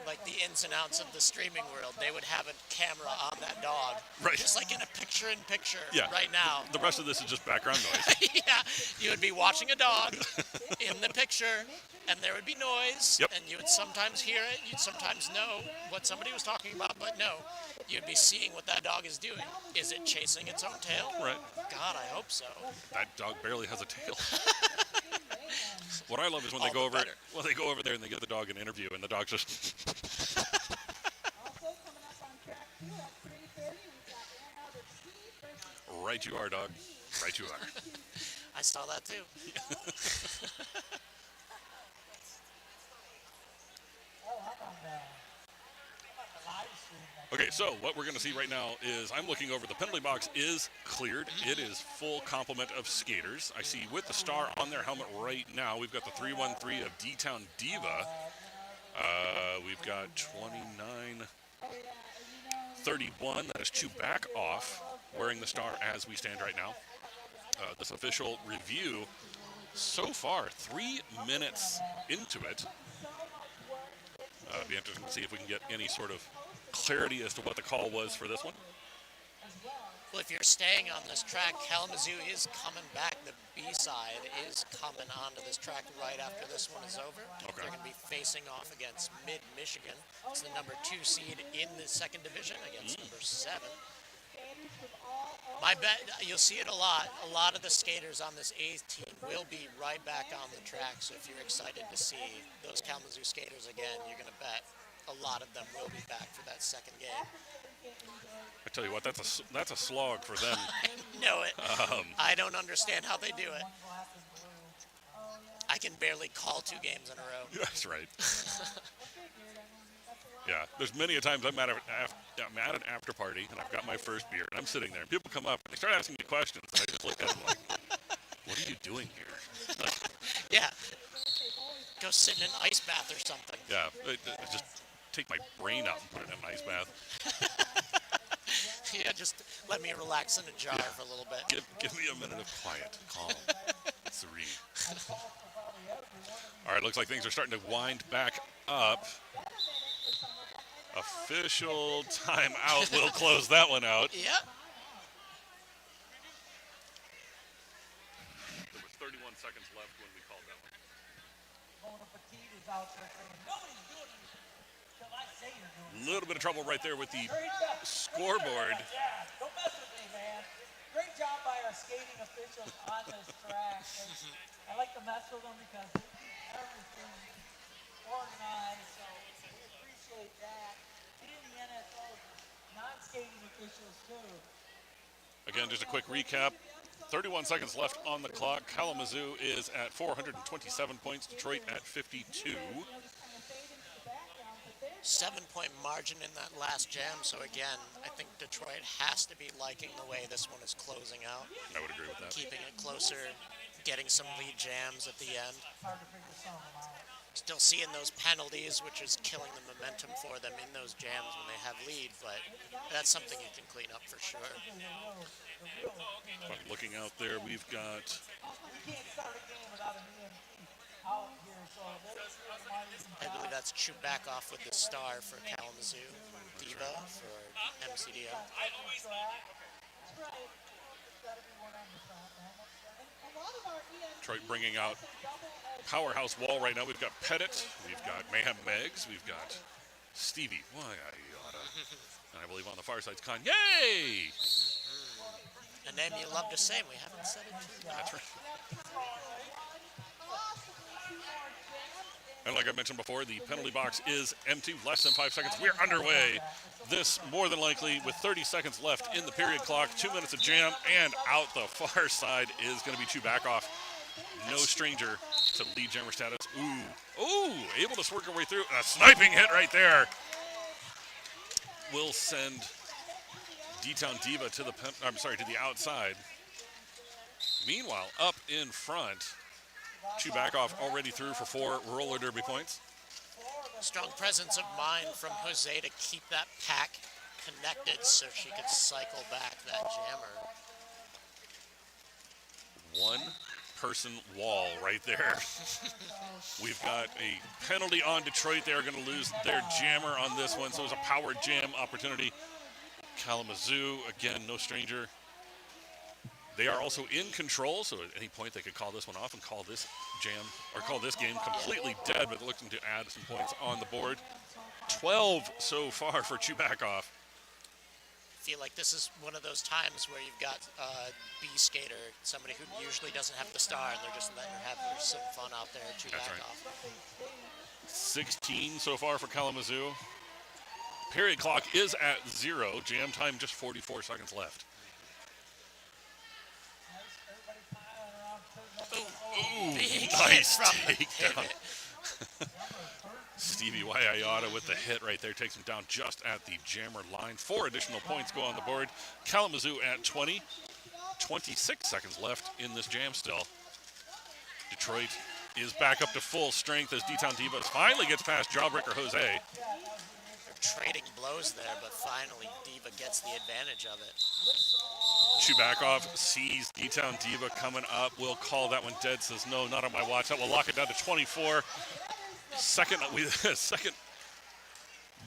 like the ins and outs of the streaming world, they would have a camera on that dog, Right. just like in a picture-in-picture Yeah. right now. The rest of this is just background noise. Yeah, you would be watching a dog in the picture, and there would be noise, Yep. and you would sometimes hear it, you'd sometimes know what somebody was talking about, but no, you'd be seeing what that dog is doing. Is it chasing its own tail? Right. God, I hope so. That dog barely has a tail. What I love is when they All go the over better. there and they give the dog an interview and the dog's just Also coming up on track 2 at 3:30, we've got Ann Albert Steve versus right you are, dog. Right you are. I saw that too. live stream that. Okay, so what we're going to see right now is I'm looking over. The penalty box is cleared. It is full complement of skaters. I see with the star on their helmet right now, we've got the 313 of D-Town Diva. We've got 29, 31. That is two back off, wearing the star as we stand right now. This official review, so far, 3 minutes into it. Be interesting to see if we can get any sort of clarity as to what the call was for this one. Well, if you're staying on this track, Kalamazoo is coming back. The B-side is coming onto this track right after this one is over. Okay. They're going to be facing off against Mid-Michigan. It's the number 2 seed in the second division against number 7. My bet, you'll see it a lot. A lot of the skaters on this A team will be right back on the track. So if you're excited to see those Kalamazoo skaters again, you're going to bet a lot of them will be back for that second game. I tell you what, that's a slog for them. I know it. I don't understand how they do it. I can barely call 2 games in a row. That's right. Yeah, there's many a times I'm at an after party and I've got my first beer and I'm sitting there and people come up and they start asking me questions and I just look at them like, what are you doing here? Yeah. Go sit in an ice bath or something. Yeah, just take my brain out and put it in an ice bath. Yeah, just let me relax in a jar for a little bit. Give me a minute of quiet, calm, serene. All right, looks like things are starting to wind back up. Official timeout will close that one out. Yeah. There was 31 seconds left when we called that one. Mona Petit is out there saying, nobody's doing anything until I say you're doing A little bit of trouble right there with the it. Great job. scoreboard. Yeah, don't mess with me, man. Great job by our skating officials on this track. And I like to mess with them because they keep everything organized, so we appreciate that. And the NFL non-skating officials too. Again, just a quick recap. 31 seconds left on the clock. Kalamazoo is at 427 points. Detroit at 52. 7-point margin in that last jam. So again, I think Detroit has to be liking the way this one is closing out. I would agree with that. Keeping it closer, getting some lead jams at the end. Hard to figure some of them out. Still seeing those penalties, which is killing the momentum for them in those jams when they have lead, but that's something you can clean up for sure. But looking out there, we've got You can't start a game without an EMT out here, so that's I believe that's Chewbacca with the star for Kalamazoo, Diva for MCDL. That's right. A lot of our EMTs Detroit bringing out double as powerhouse wall right now. We've got Pettit, we've got Mayhem Meggs, we've got Stevie. Why I oughta. And I believe on the far side's Kanye. A name you love to say, and we haven't said it too much. That's right. possibly 2 more jams. And like I mentioned before, the penalty box is empty. Less than 5 seconds. We're underway. This more than likely with 30 seconds left in the period clock. 2 minutes of jam, and out the far side is going to be 2 back off. No stranger to lead jammer status. Ooh, able to work her way through. A sniping hit right there. Will send D-Town Diva to the outside. Meanwhile, up in front, 2 back off already through for 4 roller derby points. Strong presence of mind from Jose to keep that pack connected so she could cycle back that jammer. 1-person wall right there. We've got a penalty on Detroit. They're going to lose their jammer on this one, so it's a power jam opportunity. Kalamazoo, again, no stranger. They are also in control, so at any point they could call this one off and call this jam, or call this game completely dead, but they're looking to add some points on the board. 12 so far for Chubakov. Feel like this is one of those times where you've got a B skater, somebody who usually doesn't have the star, and they're just letting her have some fun out there. That's right. Chubakov. 16 so far for Kalamazoo. Period clock is at 0. Jam time just 44 seconds left. Ooh, Big nice hit from the takedown. pivot. Stevie Waiayata with the hit right there takes him down just at the jammer line. 4 additional points go on the board. Kalamazoo at 20. 26 seconds left in this jam still. Detroit is back up to full strength as D-Town Divas finally gets past Jawbreaker Jose. They're trading blows there, but finally Diva gets the advantage of it. Chubakov sees D-Town Diva coming up. Will call that one dead. Says, no, not on my watch. That will lock it down to 24. Second,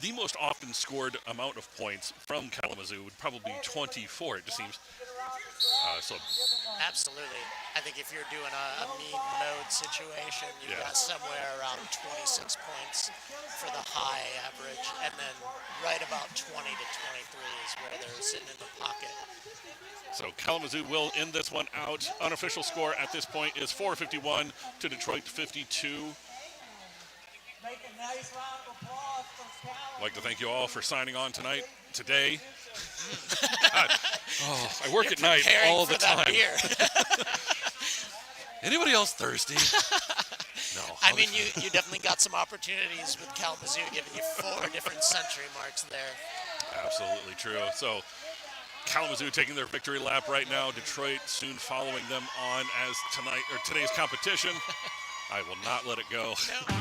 the most often scored amount of points from Kalamazoo would probably be 24, it just seems. Absolutely. I think if you're doing a mean mode situation, you've got somewhere around 26 points for the high average, and then right about 20 to 23 is where they're sitting in the pocket. So Kalamazoo will end this one out. Unofficial score at this point is 451 to Detroit 52. Make a nice round of applause for Cal. I'd like to thank you all for signing on today. I work at night all the time. Anybody else thirsty? No. I mean, you definitely got some opportunities with Kalamazoo giving you 4 different century marks there. Absolutely true. So Kalamazoo taking their victory lap right now. Detroit soon following them on as today's competition. I will not let it go. No.